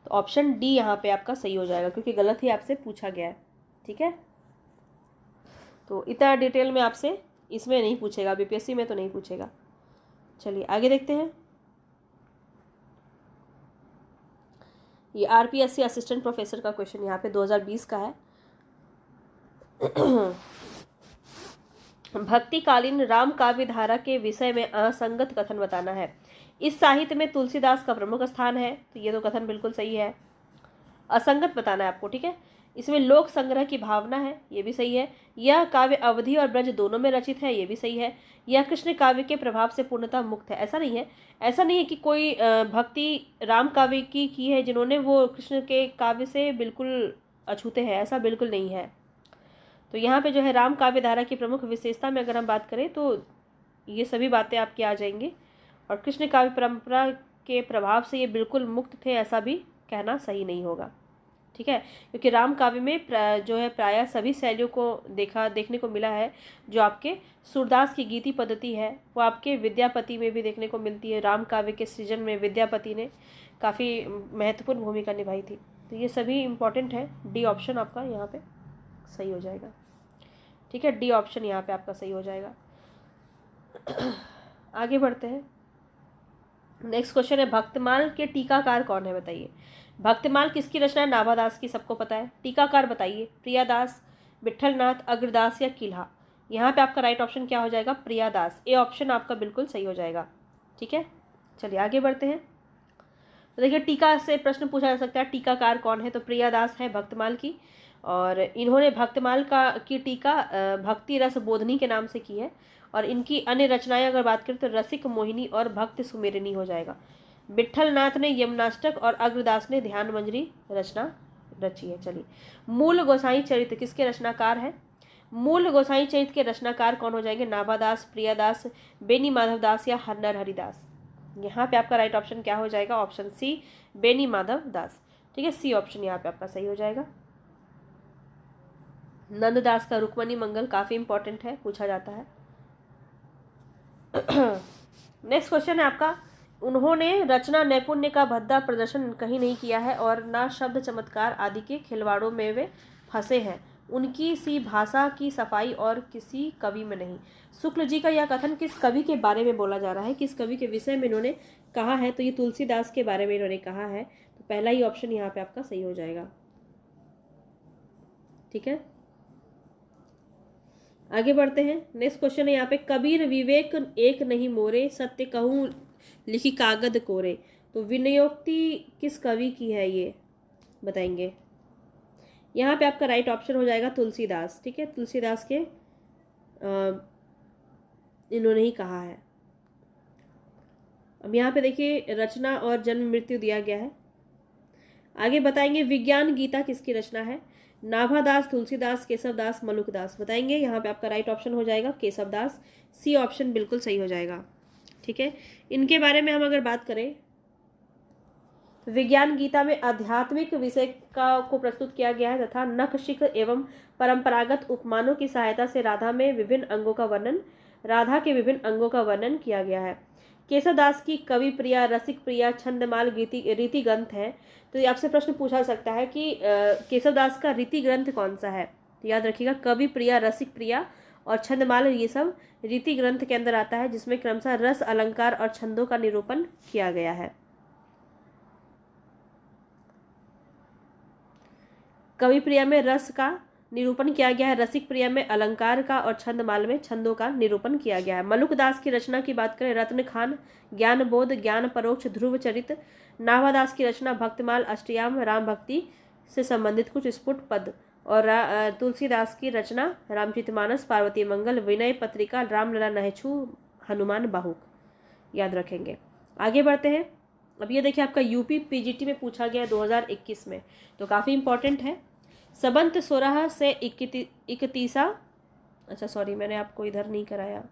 तो ऑप्शन डी यहाँ पे आपका सही हो जाएगा क्योंकि गलत ही आपसे पूछा गया है। ठीक है, तो इतना डिटेल में आपसे इसमें नहीं पूछेगा, बीपीएससी में तो नहीं पूछेगा। चलिए आगे देखते हैं। ये आरपीएससी असिस्टेंट प्रोफेसर का क्वेश्चन यहाँ पे 2020 का है। भक्तिकालीन राम काव्य धारा के विषय में असंगत कथन बताना है। इस साहित्य में तुलसीदास का प्रमुख स्थान है, तो ये तो कथन बिल्कुल सही है। असंगत बताना है आपको। ठीक है, इसमें लोक संग्रह की भावना है, ये भी सही है। यह काव्य अवधि और ब्रज दोनों में रचित है, ये भी सही है। यह कृष्ण काव्य के प्रभाव से पूर्णतः मुक्त है, ऐसा नहीं है। ऐसा नहीं है कि कोई भक्ति राम काव्य की है जिन्होंने वो कृष्ण के काव्य से बिल्कुल अछूते हैं, ऐसा बिल्कुल नहीं है। तो यहाँ पे जो है राम काव्य धारा की प्रमुख विशेषता में अगर हम बात करें तो ये सभी बातें आपकी आ जाएंगी, और कृष्ण काव्य परंपरा के प्रभाव से ये बिल्कुल मुक्त थे ऐसा भी कहना सही नहीं होगा, ठीक है, क्योंकि राम काव्य में जो है प्रायः सभी शैलियों को देखने को मिला है। जो आपके सूरदास की गीति पद्धति है वो आपके विद्यापति में भी देखने को मिलती है। राम काव्य के सृजन में विद्यापति ने काफ़ी महत्वपूर्ण भूमिका निभाई थी। तो ये सभी इम्पॉर्टेंट है। डी ऑप्शन आपका यहाँ पे सही हो जाएगा, ठीक है, डी ऑप्शन यहाँ पे आपका सही हो जाएगा। आगे बढ़ते हैं। नेक्स्ट क्वेश्चन है, भक्तमाल के टीकाकार कौन है, बताइए। भक्तमाल किसकी रचना है? नाभादास की, सबको पता है। टीकाकार बताइए, प्रियादास, विट्ठलनाथ, अग्रदास या किल्हा। यहाँ पे आपका राइट ऑप्शन क्या हो जाएगा? प्रियादास। ए ऑप्शन आपका बिल्कुल सही हो जाएगा, ठीक है। चलिए आगे बढ़ते हैं। तो देखिए टीका से प्रश्न पूछा जा सकता है, टीकाकार कौन है? तो प्रियादास है भक्तमाल की, और इन्होंने भक्तमाल की टीका भक्ति रस बोधनी के नाम से की है। और इनकी अन्य रचनाएं अगर बात करें तो रसिक मोहिनी और भक्त सुमेरनी हो जाएगा। विट्ठलनाथ ने यमुनाष्टक और अग्रदास ने ध्यान मंजरी रचना रची है। चलिए, मूल गोसाई चरित्र किसके रचनाकार है? मूल गोसाई चरित्र के रचनाकार कौन हो जाएंगे? नाभादास, प्रियादास, बेनी माधवदास या नरहरिदास। यहाँ पे आपका राइट ऑप्शन क्या हो जाएगा? ऑप्शन सी, बेनी माधव दास, ठीक है, सी ऑप्शन यहाँ पे आपका सही हो जाएगा। नंददास का रुक्मणी मंगल काफ़ी इंपॉर्टेंट है, पूछा जाता है। नेक्स्ट क्वेश्चन है आपका, उन्होंने रचना नैपुण्य का भद्दा प्रदर्शन कहीं नहीं किया है और ना शब्द चमत्कार आदि के खिलवाड़ों में वे फंसे हैं। उनकी सी भाषा की सफाई और किसी कवि में नहीं। शुक्ल जी का यह कथन किस कवि के बारे में बोला जा रहा है, किस कवि के विषय में इन्होंने कहा है? तो ये तुलसीदास के बारे में इन्होंने कहा है। तो पहला ही ऑप्शन यहाँ पे आपका सही हो जाएगा, ठीक है। आगे बढ़ते हैं। नेक्स्ट क्वेश्चन है यहाँ पे, कबीर विवेक एक नहीं मोरे, सत्य कहूँ लिखी कागद कोरे। तो विनयोक्ति किस कवि की है ये बताएंगे। यहाँ पे आपका राइट ऑप्शन हो जाएगा तुलसीदास, ठीक है, तुलसीदास के इन्होंने ही कहा है। अब यहाँ पे देखिए रचना और जन्म मृत्यु दिया गया है। आगे बताएंगे, विज्ञान गीता किसकी रचना है? नाभादास, तुलसीदास, केशवदास, मलुकदास। बताएंगे, यहाँ पे आपका राइट ऑप्शन हो जाएगा केशवदास, सी ऑप्शन बिल्कुल सही हो जाएगा, ठीक है। इनके बारे में हम अगर बात करें, विज्ञान गीता में आध्यात्मिक विषय को प्रस्तुत किया गया है तथा नखशिख एवं परंपरागत उपमानों की सहायता से राधा के विभिन्न अंगों का वर्णन किया गया है। केशवदास की कवि प्रिया, रसिक प्रिया, छंदमाल रीति ग्रंथ है। तो ये आपसे प्रश्न पूछा सकता है कि केशवदास का रीति ग्रंथ कौन सा है? तो याद रखिएगा, कवि प्रिया, रसिक प्रिया और छंदमाल ये सब रीति ग्रंथ के अंदर आता है, जिसमें क्रमशः रस, अलंकार और छंदों का निरूपण किया गया है। कवि प्रिया में रस का निरूपण किया गया है, रसिक प्रिया में अलंकार का और छंदमाल में छंदों का निरूपण किया गया है। मलुकदास की रचना की बात करें, रत्न खान, ज्ञान बोध, ज्ञान परोक्ष, ध्रुव चरित। नाभादास की रचना भक्तमाल, अष्टयाम, राम भक्ति से संबंधित कुछ स्फुट पद। और तुलसीदास की रचना रामचरितमानस, पार्वती मंगल, विनय पत्रिका, रामलला, नहछू, हनुमान बाहुक। याद रखेंगे। आगे बढ़ते हैं। अब ये देखिए आपका यूपी पीजीटी में पूछा गया 2021 में, तो काफ़ी इंपॉर्टेंट है। सबंत 16 से 31, अच्छा सॉरी मैंने आपको इधर नहीं कराया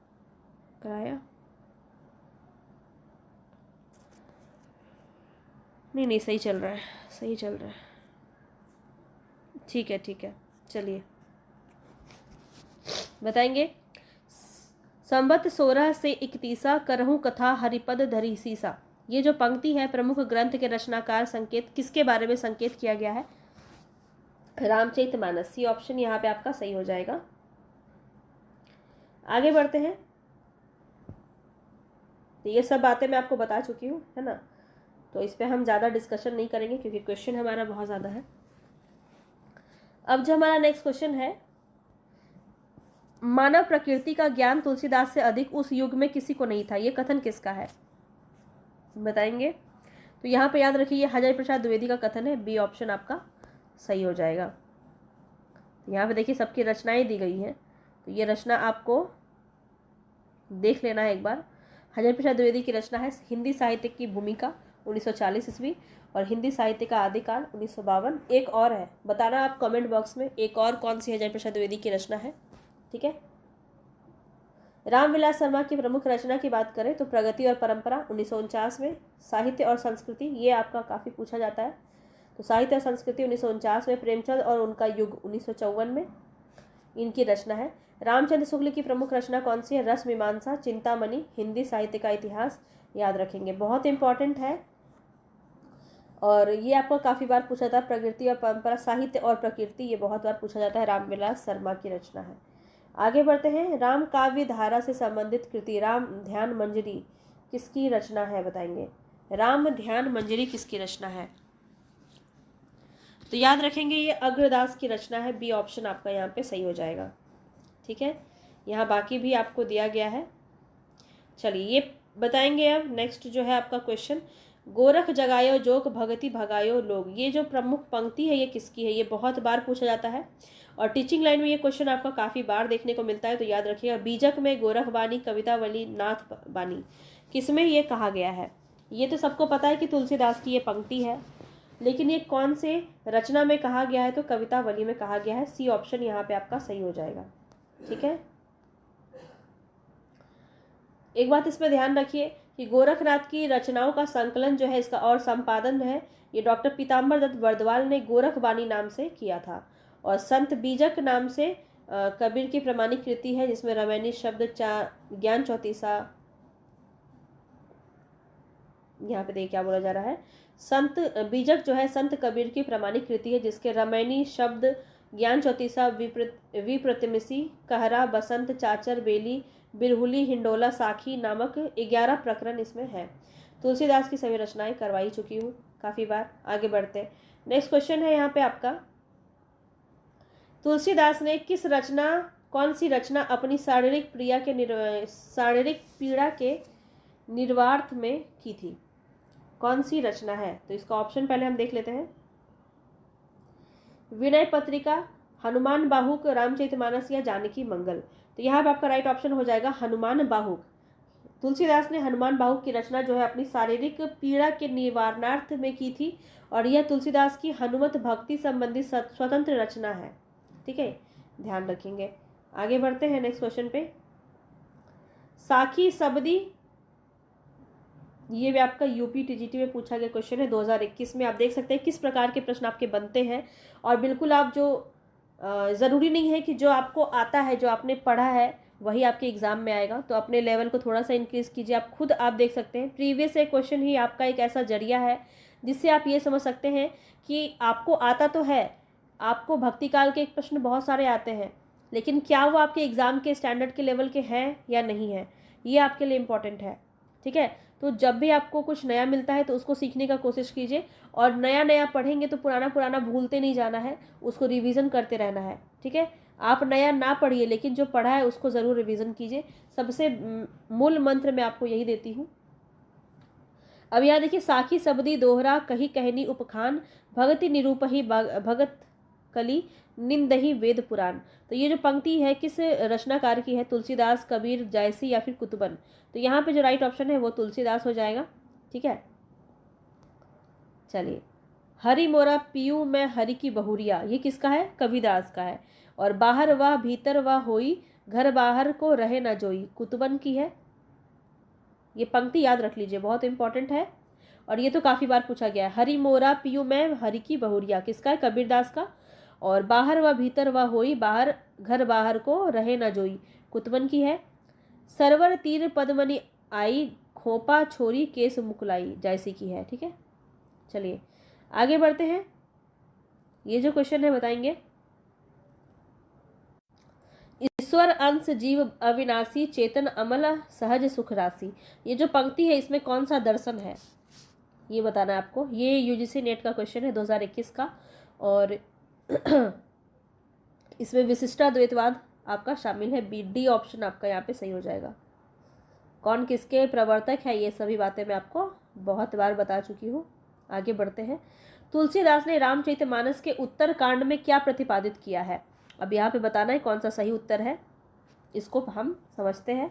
नहीं सही चल रहा है, ठीक है, चलिए बताएंगे। संबत 16 से 31 करहूँ कथा हरिपद धरी सीसा। ये जो पंक्ति है, प्रमुख ग्रंथ के रचनाकार संकेत किसके बारे में संकेत किया गया है? रामचरितमानस, सी ऑप्शन यहाँ पे आपका सही हो जाएगा। आगे बढ़ते हैं। तो ये सब बातें मैं आपको बता चुकी हूँ, है ना, तो इस पे हम ज़्यादा डिस्कशन नहीं करेंगे क्योंकि क्वेश्चन हमारा बहुत ज़्यादा है। अब जो हमारा नेक्स्ट क्वेश्चन है, मानव प्रकृति का ज्ञान तुलसीदास से अधिक उस युग में किसी को नहीं था, ये कथन किसका है बताएंगे। तो यहाँ पे याद रखिए हजारी प्रसाद द्विवेदी का कथन है, बी ऑप्शन आपका सही हो जाएगा। तो यहाँ पे देखिए सबकी रचनाएं दी गई हैं, तो ये रचना आपको देख लेना है एक बार। हजारी प्रसाद द्विवेदी की रचना है हिंदी साहित्य की भूमिका 1940 ईस्वी और हिंदी साहित्य का आदिकाल 1952। एक और है, बताना आप कमेंट बॉक्स में एक और कौन सी हजारी प्रसाद द्विवेदी की रचना है, ठीक है। रामविलास शर्मा की प्रमुख रचना की बात करें तो प्रगति और परंपरा 1949 में, साहित्य और संस्कृति ये आपका काफ़ी पूछा जाता है, तो साहित्य और संस्कृति 1949 में, प्रेमचंद और उनका युग 1954 में इनकी रचना है। रामचंद्र शुक्ल की प्रमुख रचना कौन सी है? रस मीमांसा, चिंतामणि, हिंदी साहित्य का इतिहास, याद रखेंगे, बहुत इंपॉर्टेंट है और ये आपको काफ़ी बार पूछा था। प्रकृति और परंपरा, साहित्य और प्रकृति, ये बहुत बार पूछा जाता है, रामविलास शर्मा की रचना है। आगे बढ़ते हैं। राम काव्य धारा से संबंधित कृति राम ध्यान मंजरी किसकी रचना है? बताएंगे। राम ध्यान मंजरी किसकी रचना है? तो याद रखेंगे ये अग्रदास की रचना है। बी ऑप्शन आपका यहाँ पे सही हो जाएगा। ठीक है, यहाँ बाकी भी आपको दिया गया है। चलिए ये बताएंगे अब। नेक्स्ट जो है आपका क्वेश्चन, गोरख जगायो जोग भगति भगायो लोग, ये जो प्रमुख पंक्ति है ये किसकी है? ये बहुत बार पूछा जाता है और टीचिंग लाइन में ये क्वेश्चन आपका काफ़ी बार देखने को मिलता है, तो याद रखिएगा। बीजक में गोरख बानी, कवितावली, नाथ बानी, किसमें ये कहा गया है? ये तो सबको पता है कि तुलसीदास की ये पंक्ति है, लेकिन ये कौन से रचना में कहा गया है? तो कवितावली में कहा गया है। सी ऑप्शन यहाँ पे आपका सही हो जाएगा। ठीक है, एक बात इसमें ध्यान रखिए कि गोरखनाथ की रचनाओं का संकलन जो है इसका और संपादन है ये डॉक्टर पीताम्बर दत्त बर्दवाल ने गोरखबानी नाम से किया था, और संत बीजक नाम से कबीर की प्रमाणिक कृति है जिसमें रामायणी शब्द ज्ञान चौतीसा, यहाँ पे देखिए क्या बोला जा रहा है, संत बीजक जो है संत कबीर की प्रमाणिक कृति है जिसके रामायणी शब्द ज्ञान चौतीसा, विप्रतिमिसी, कहरा, बसंत, चाचर, बेली, बिरहुली, हिंडोला, साखी नामक 11 प्रकरण इसमें है। तुलसीदास की सभी रचनाएं करवाई चुकी हूँ काफ़ी बार। आगे बढ़ते हैं। नेक्स्ट क्वेश्चन है यहाँ पे आपका, तुलसीदास ने किस रचना, कौन सी रचना अपनी शारीरिक पीड़ा के निर्वार्थ में की थी? कौन सी रचना है? तो इसका ऑप्शन पहले हम देख लेते हैं। विनय पत्रिका, हनुमान बाहुक, रामचरितमानस या जानकी मंगल। तो यहाँ पे आपका राइट ऑप्शन हो जाएगा हनुमान बाहुक। तुलसीदास ने हनुमान बाहुक की रचना जो है अपनी शारीरिक पीड़ा के निवारणार्थ में की थी, और यह तुलसीदास की हनुमत भक्ति संबंधी स्वतंत्र रचना है। ठीक है, ध्यान रखेंगे। आगे बढ़ते हैं नेक्स्ट क्वेश्चन पे। साखी सबदी, ये भी आपका यूपी टीजीटी में पूछा गया क्वेश्चन है 2021 में। आप देख सकते हैं किस प्रकार के प्रश्न आपके बनते हैं, और बिल्कुल आप जो ज़रूरी नहीं है कि जो आपको आता है, जो आपने पढ़ा है वही आपके एग्ज़ाम में आएगा, तो अपने लेवल को थोड़ा सा इंक्रीज़ कीजिए। आप खुद आप देख सकते हैं प्रीवियस एक क्वेश्चन ही आपका एक ऐसा जरिया है जिससे आप ये समझ सकते हैं कि आपको आता तो है, आपको भक्ति काल के प्रश्न बहुत सारे आते हैं, लेकिन क्या वो आपके एग्ज़ाम के स्टैंडर्ड के लेवल के हैं या नहीं है, ये आपके लिए इम्पॉर्टेंट है। ठीक है, तो जब भी आपको कुछ नया मिलता है तो उसको सीखने का कोशिश कीजिए, और नया नया पढ़ेंगे तो पुराना पुराना भूलते नहीं जाना है, उसको रिवीजन करते रहना है। ठीक है, आप नया ना पढ़िए, लेकिन जो पढ़ा है उसको ज़रूर रिवीजन कीजिए। सबसे मूल मंत्र मैं आपको यही देती हूँ। अब यहाँ देखिए, साखी सबदी दोहरा कही कहनी उपखान, भगति निरूपही भगत कली निंदही वेद पुराण। तो ये जो पंक्ति है किस रचनाकार की है? तुलसीदास, कबीर, जायसी या फिर कुतुबन। तो यहाँ पे जो राइट ऑप्शन है वो तुलसीदास हो जाएगा। ठीक है, चलिए। हरि मोरा पियू मैं हरि की बहुरिया, ये किसका है? कबीरदास का है। और बाहर वाह भीतर वाह होई, घर बाहर को रहे न जोई, कुतुबन की है। ये पंक्ति याद रख लीजिए, बहुत इंपॉर्टेंट है, और ये तो काफ़ी बार पूछा गया है। हरि मोरा पियू मैं हरि की बहुरिया किसका है? कबीरदास का। और बाहर व भीतर व होई, बाहर घर बाहर को रहे न जोई, कुतुबन की है। सरवर तीर पद्मनि आई, खोपा छोरी केस मुकुलाई, जायसी की है। ठीक है, चलिए आगे बढ़ते हैं। ये जो क्वेश्चन है बताएंगे, ईश्वर अंश जीव अविनाशी, चेतन अमल सहज सुख राशि। ये जो पंक्ति है इसमें कौन सा दर्शन है ये बताना है आपको। ये यूजीसी नेट का क्वेश्चन है 2021 का, और इसमें विशिष्टाद्वैतवाद आपका शामिल है। बी डी ऑप्शन आपका यहाँ पे सही हो जाएगा। कौन किसके प्रवर्तक है ये सभी बातें मैं आपको बहुत बार बता चुकी हूँ। आगे बढ़ते हैं। तुलसीदास ने रामचरितमानस के उत्तर कांड में क्या प्रतिपादित किया है? अब यहाँ पे बताना है कौन सा सही उत्तर है, इसको हम समझते हैं।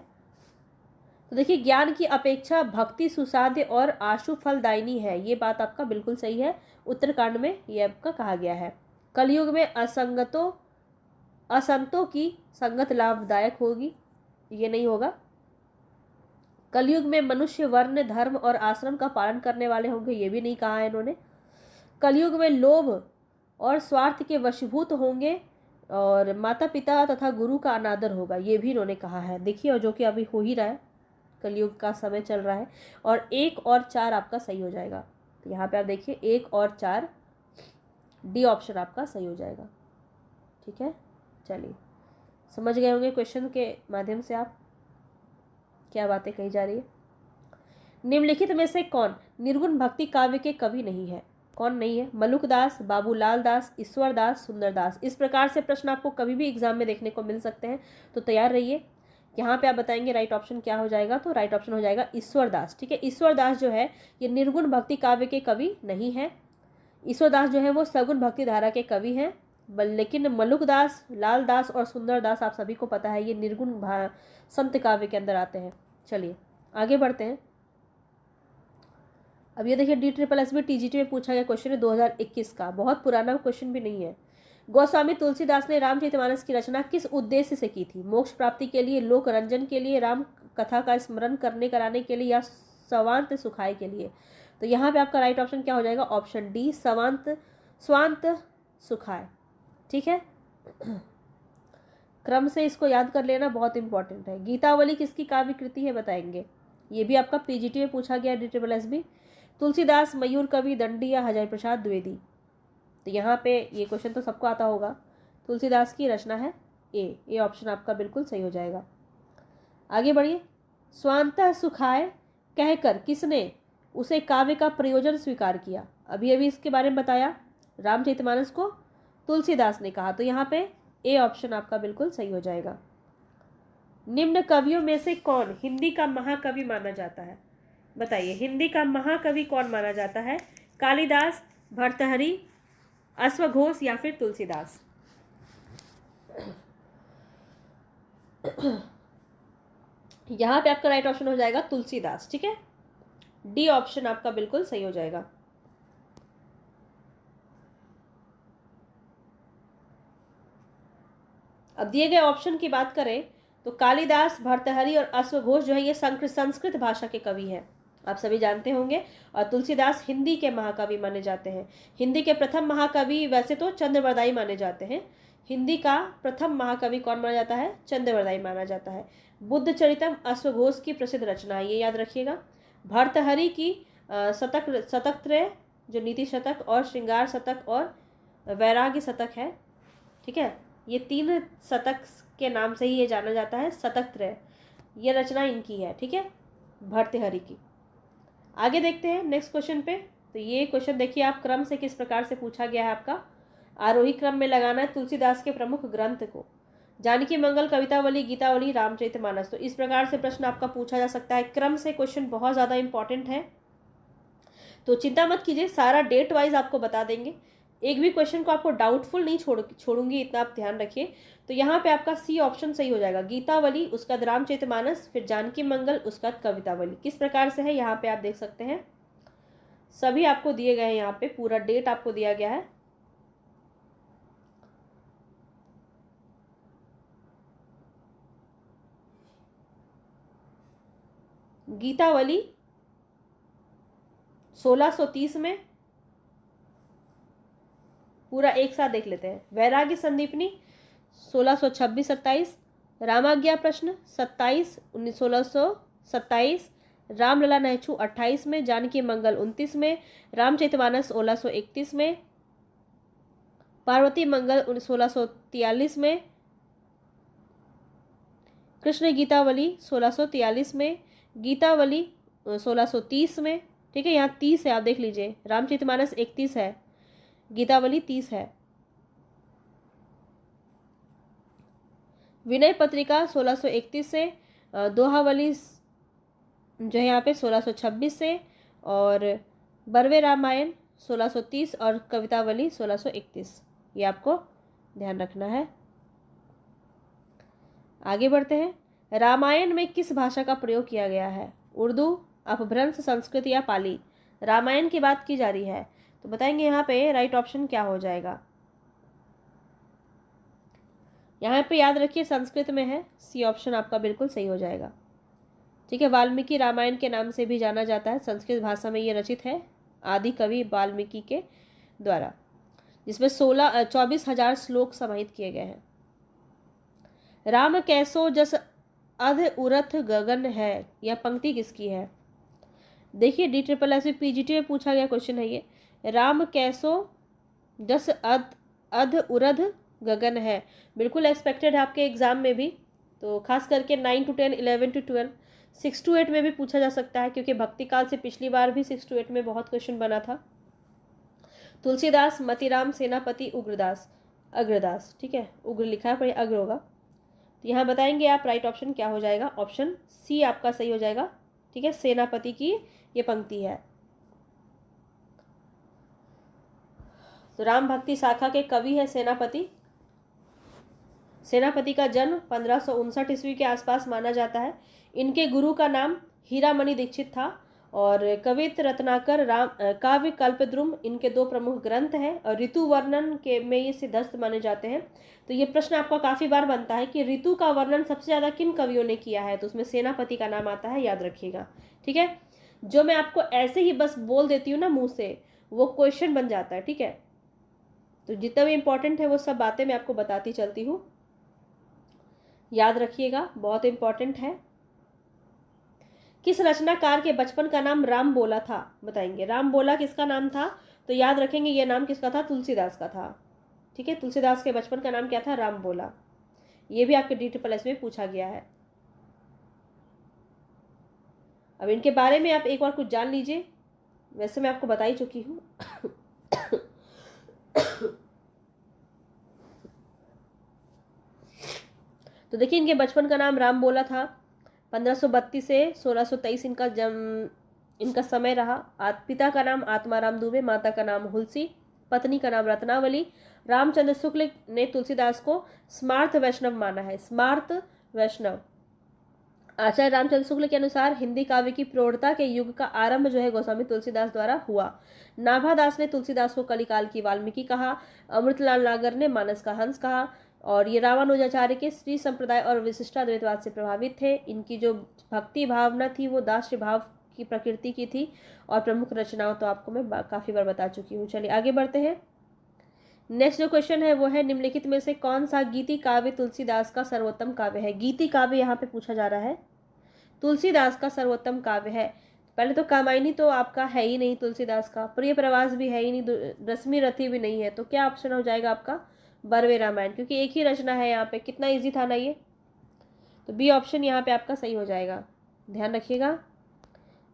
तो देखिए, ज्ञान की अपेक्षा भक्ति सुसाध्य और आशु फलदायिनी है, ये बात आपका बिल्कुल सही है। उत्तरकांड में ये आपका कहा गया है। कलयुग में असंतों की संगत लाभदायक होगी। ये नहीं होगा। कलयुग में मनुष्य वर्ण, धर्म और आश्रम का पालन करने वाले होंगे, ये भी नहीं कहा है इन्होंने। कलयुग में लोभ और स्वार्थ के वशीभूत होंगे और माता पिता तथा गुरु का अनादर होगा, ये भी इन्होंने कहा है। देखिए, और जो कि अभी हो ही रहा है, कलयुग का समय चल रहा है। और 1 और 4 आपका सही हो जाएगा। तो यहाँ पे आप देखिए 1 और 4, डी ऑप्शन आपका सही हो जाएगा। ठीक है, चलिए समझ गए होंगे क्वेश्चन के माध्यम से आप क्या बातें कही जा रही है। निम्नलिखित में से कौन निर्गुण भक्ति काव्य के कवि नहीं है? कौन नहीं है? मलुकदास, बाबूलाल दास, ईश्वर दास, सुंदर दास। इस प्रकार से प्रश्न आपको कभी भी एग्जाम में देखने को मिल सकते हैं, तो तैयार रहिए। यहाँ पे आप बताएंगे राइट ऑप्शन क्या हो जाएगा, तो राइट ऑप्शन हो जाएगा ईश्वर दास। ठीक है, ईश्वर दास जो है ये निर्गुण भक्ति काव्य के कवि नहीं है। ईश्वर दास जो है वो सगुण भक्ति धारा के कवि हैं। लेकिन मलुकदास, लाल दास और सुंदर दास आप सभी को पता है ये निर्गुण संत काव्य के अंदर आते हैं। चलिए आगे बढ़ते हैं। अब ये देखिए DSSB TGT में पूछा गया क्वेश्चन है 2021 का, बहुत पुराना क्वेश्चन भी नहीं है। गोस्वामी तुलसीदास ने रामचरितमानस की रचना किस उद्देश्य से की थी? मोक्ष प्राप्ति के लिए, लोक रंजन के लिए, राम कथा का स्मरण करने कराने के लिए, या स्वांत सुखाय के लिए? तो यहाँ पे आपका राइट ऑप्शन क्या हो जाएगा? ऑप्शन डी, स्वांत सुखाय। ठीक है, क्रम से इसको याद कर लेना बहुत इंपॉर्टेंट है। गीतावली किसकी काव्य कृति है बताएंगे? ये भी आपका PGT में पूछा गया DSSB। तुलसीदास, मयूर कवि, दंडी या हजारी प्रसाद द्विवेदी? तो यहाँ पे ये क्वेश्चन तो सबको आता होगा। तुलसीदास की रचना है ए ऑप्शन आपका बिल्कुल सही हो जाएगा। आगे बढ़िए। स्वांतः सुखाय कहकर किसने उसे काव्य का प्रयोजन स्वीकार किया? अभी इसके बारे में बताया। रामचरितमानस को तुलसीदास ने कहा, तो यहाँ पे ए ऑप्शन आपका बिल्कुल सही हो जाएगा। निम्न कवियों में से कौन हिंदी का महाकवि माना जाता है? बताइए, हिंदी का महाकवि कौन माना जाता है? कालिदास, भर्तृहरि, अश्वघोष या फिर तुलसीदास? यहाँ पे आपका राइट ऑप्शन हो जाएगा तुलसीदास। ठीक है, डी ऑप्शन आपका बिल्कुल सही हो जाएगा। अब दिए गए ऑप्शन की बात करें तो कालिदास, भर्तृहरि और अश्वघोष जो है ये संस्कृत भाषा के कवि हैं, आप सभी जानते होंगे। और तुलसीदास हिंदी के महाकवि माने जाते हैं। हिंदी के प्रथम महाकवि वैसे तो चंद्रवरदाई माने जाते हैं। हिंदी का प्रथम महाकवि कौन माना जाता है? चंद्रवरदाई माना जाता है। बुद्ध चरितम अश्वघोष की प्रसिद्ध रचना है, ये याद रखिएगा। भर्तृहरि की शतक त्रय जो नीति शतक और श्रृंगार शतक और वैराग्य शतक है। ठीक है, ये 3 शतक के नाम से ही ये जाना जाता है। शतक त्रय ये रचना इनकी है। ठीक है, भर्तृहरि की। आगे देखते हैं नेक्स्ट क्वेश्चन पे। तो ये क्वेश्चन देखिए आप क्रम से किस प्रकार से पूछा गया है आपका। आरोही क्रम में लगाना है तुलसीदास के प्रमुख ग्रंथ को। जानकी मंगल, कवितावली, गीतावली, रामचरितमानस। तो इस प्रकार से प्रश्न आपका पूछा जा सकता है। क्रम से क्वेश्चन बहुत ज़्यादा इंपॉर्टेंट है, तो चिंता मत कीजिए, सारा डेट वाइज आपको बता देंगे। एक भी क्वेश्चन को आपको डाउटफुल नहीं छोड़ूंगी, इतना आप ध्यान रखिए। तो यहाँ पे आपका सी ऑप्शन सही हो जाएगा। गीतावली, उसका रामचरितमानस, फिर जानकी मंगल, उसका कवितावली। किस प्रकार से है यहाँ पे आप देख सकते हैं, सभी आपको दिए गए हैं। यहाँ पे पूरा डेट आपको दिया गया है। गीतावली 1630 में, पूरा एक साथ देख लेते हैं। वैराग्य संदीपनी 1626-27, रामाज्ञा प्रश्न 27/1927, रामलला नहचू 28 में, जानकी मंगल 29 में, रामचरितमानस 1631 में, पार्वती मंगल 1643 में, कृष्ण गीतावली 1643 में, गीतावली 1630 में। ठीक है, यहाँ 30 है, आप देख लीजिए। रामचरितमानस 31 है, गीतावली 30 है। विनय पत्रिका 1631 से, दोहावली जो है यहाँ पे 1626 से, और बरवे रामायण 1630 और कवितावली 1631। ये आपको ध्यान रखना है। आगे बढ़ते हैं। रामायण में किस भाषा का प्रयोग किया गया है? उर्दू, अपभ्रंश, संस्कृत या पाली? रामायण की बात की जा रही है, तो बताएंगे यहाँ पे राइट ऑप्शन क्या हो जाएगा। यहाँ पे याद रखिए संस्कृत में है, सी ऑप्शन आपका बिल्कुल सही हो जाएगा। ठीक है, वाल्मीकि रामायण के नाम से भी जाना जाता है, संस्कृत भाषा में ये रचित है आदि कवि वाल्मीकि के द्वारा, जिसमें 24,000 श्लोक समाहित किए गए हैं। राम कैसो जस अध उरथ गगन है, यह पंक्ति किसकी है? देखिए DSSS PGT में पूछा गया क्वेश्चन है ये। राम कैसो जस अध उरध गगन है, बिल्कुल एक्सपेक्टेड है आपके एग्जाम में भी, तो खास करके 9 to 10, 11 to 12, 6 to 8 में भी पूछा जा सकता है, क्योंकि भक्ति काल से पिछली बार भी 6 to 8 में बहुत क्वेश्चन बना था। तुलसीदास, मतीराम, सेनापति, उग्रदास, अग्रदास। ठीक है, उग्र लिखा है पर अग्र होगा, तो यहाँ बताएंगे आप राइट ऑप्शन क्या हो जाएगा। ऑप्शन सी आपका सही हो जाएगा। ठीक है, सेनापति की ये पंक्ति है। तो राम भक्ति शाखा के कवि है सेनापति। सेनापति का जन्म 1559 ईस्वी के आसपास माना जाता है। इनके गुरु का नाम हीरामणि दीक्षित था और कवित रत्नाकर राम काव्य कल्पद्रुम इनके 2 प्रमुख ग्रंथ हैं और ऋतु वर्णन के में ये सिद्धस्त माने जाते हैं। तो ये प्रश्न आपका काफ़ी बार बनता है कि ऋतु का वर्णन सबसे ज़्यादा किन कवियों ने किया है, तो उसमें सेनापति का नाम आता है, याद रखिएगा। ठीक है, जो मैं आपको ऐसे ही बस बोल देती हूँ ना मुँह से, वो क्वेश्चन बन जाता है। ठीक है, तो जितना भी इम्पोर्टेंट है वो सब बातें मैं आपको बताती चलती हूँ, याद रखिएगा, बहुत इम्पोर्टेंट है। किस रचनाकार के बचपन का नाम राम बोला था, बताएंगे। राम बोला किसका नाम था, तो याद रखेंगे ये नाम किसका था, तुलसीदास का था। ठीक है, तुलसीदास के बचपन का नाम क्या था, राम बोला। ये भी आपके DSSS में पूछा गया है। अब इनके बारे में आप एक बार कुछ जान लीजिए, वैसे मैं आपको बता ही चुकी हूँ। तो देखिए, इनके बचपन का नाम राम बोला था। 1532 से 1623 इनका समय रहा। पिता का नाम आत्माराम दुबे, माता का नाम हुलसी, पत्नी का नाम रत्नावली। रामचंद्र शुक्ल ने तुलसीदास को स्मार्त वैष्णव माना है, स्मार्त वैष्णव। आचार्य रामचंद्र शुक्ल के अनुसार हिंदी काव्य की प्रौढ़ता के युग का आरंभ जो है गोस्वामी तुलसीदास द्वारा हुआ। नाभादास ने तुलसीदास को कलिकाल की वाल्मीकि कहा, अमृतलाल नागर ने मानस का हंस कहा, और ये रामानुजाचार्य के श्री संप्रदाय और विशिष्टाद्वैतवाद से प्रभावित थे। इनकी जो भक्ति भावना थी वो दास्य भाव की प्रकृति की थी, और प्रमुख रचनाओं तो आपको मैं काफ़ी बार बता चुकी हूँ। चलिए आगे बढ़ते हैं। नेक्स्ट जो क्वेश्चन है वो है, निम्नलिखित में से कौन सा गीति काव्य तुलसीदास का सर्वोत्तम काव्य है। गीति काव्य यहाँ पे पूछा जा रहा है, तुलसीदास का सर्वोत्तम काव्य है। पहले तो कामायनी तो आपका है ही नहीं तुलसीदास का, प्रिय प्रवास भी है ही नहीं, रश्मि रथी भी नहीं है, तो क्या ऑप्शन हो जाएगा आपका, बरवे रामायण, क्योंकि एक ही रचना है यहाँ पे। कितना इजी था ना ये, तो बी ऑप्शन यहाँ पे आपका सही हो जाएगा, ध्यान रखिएगा।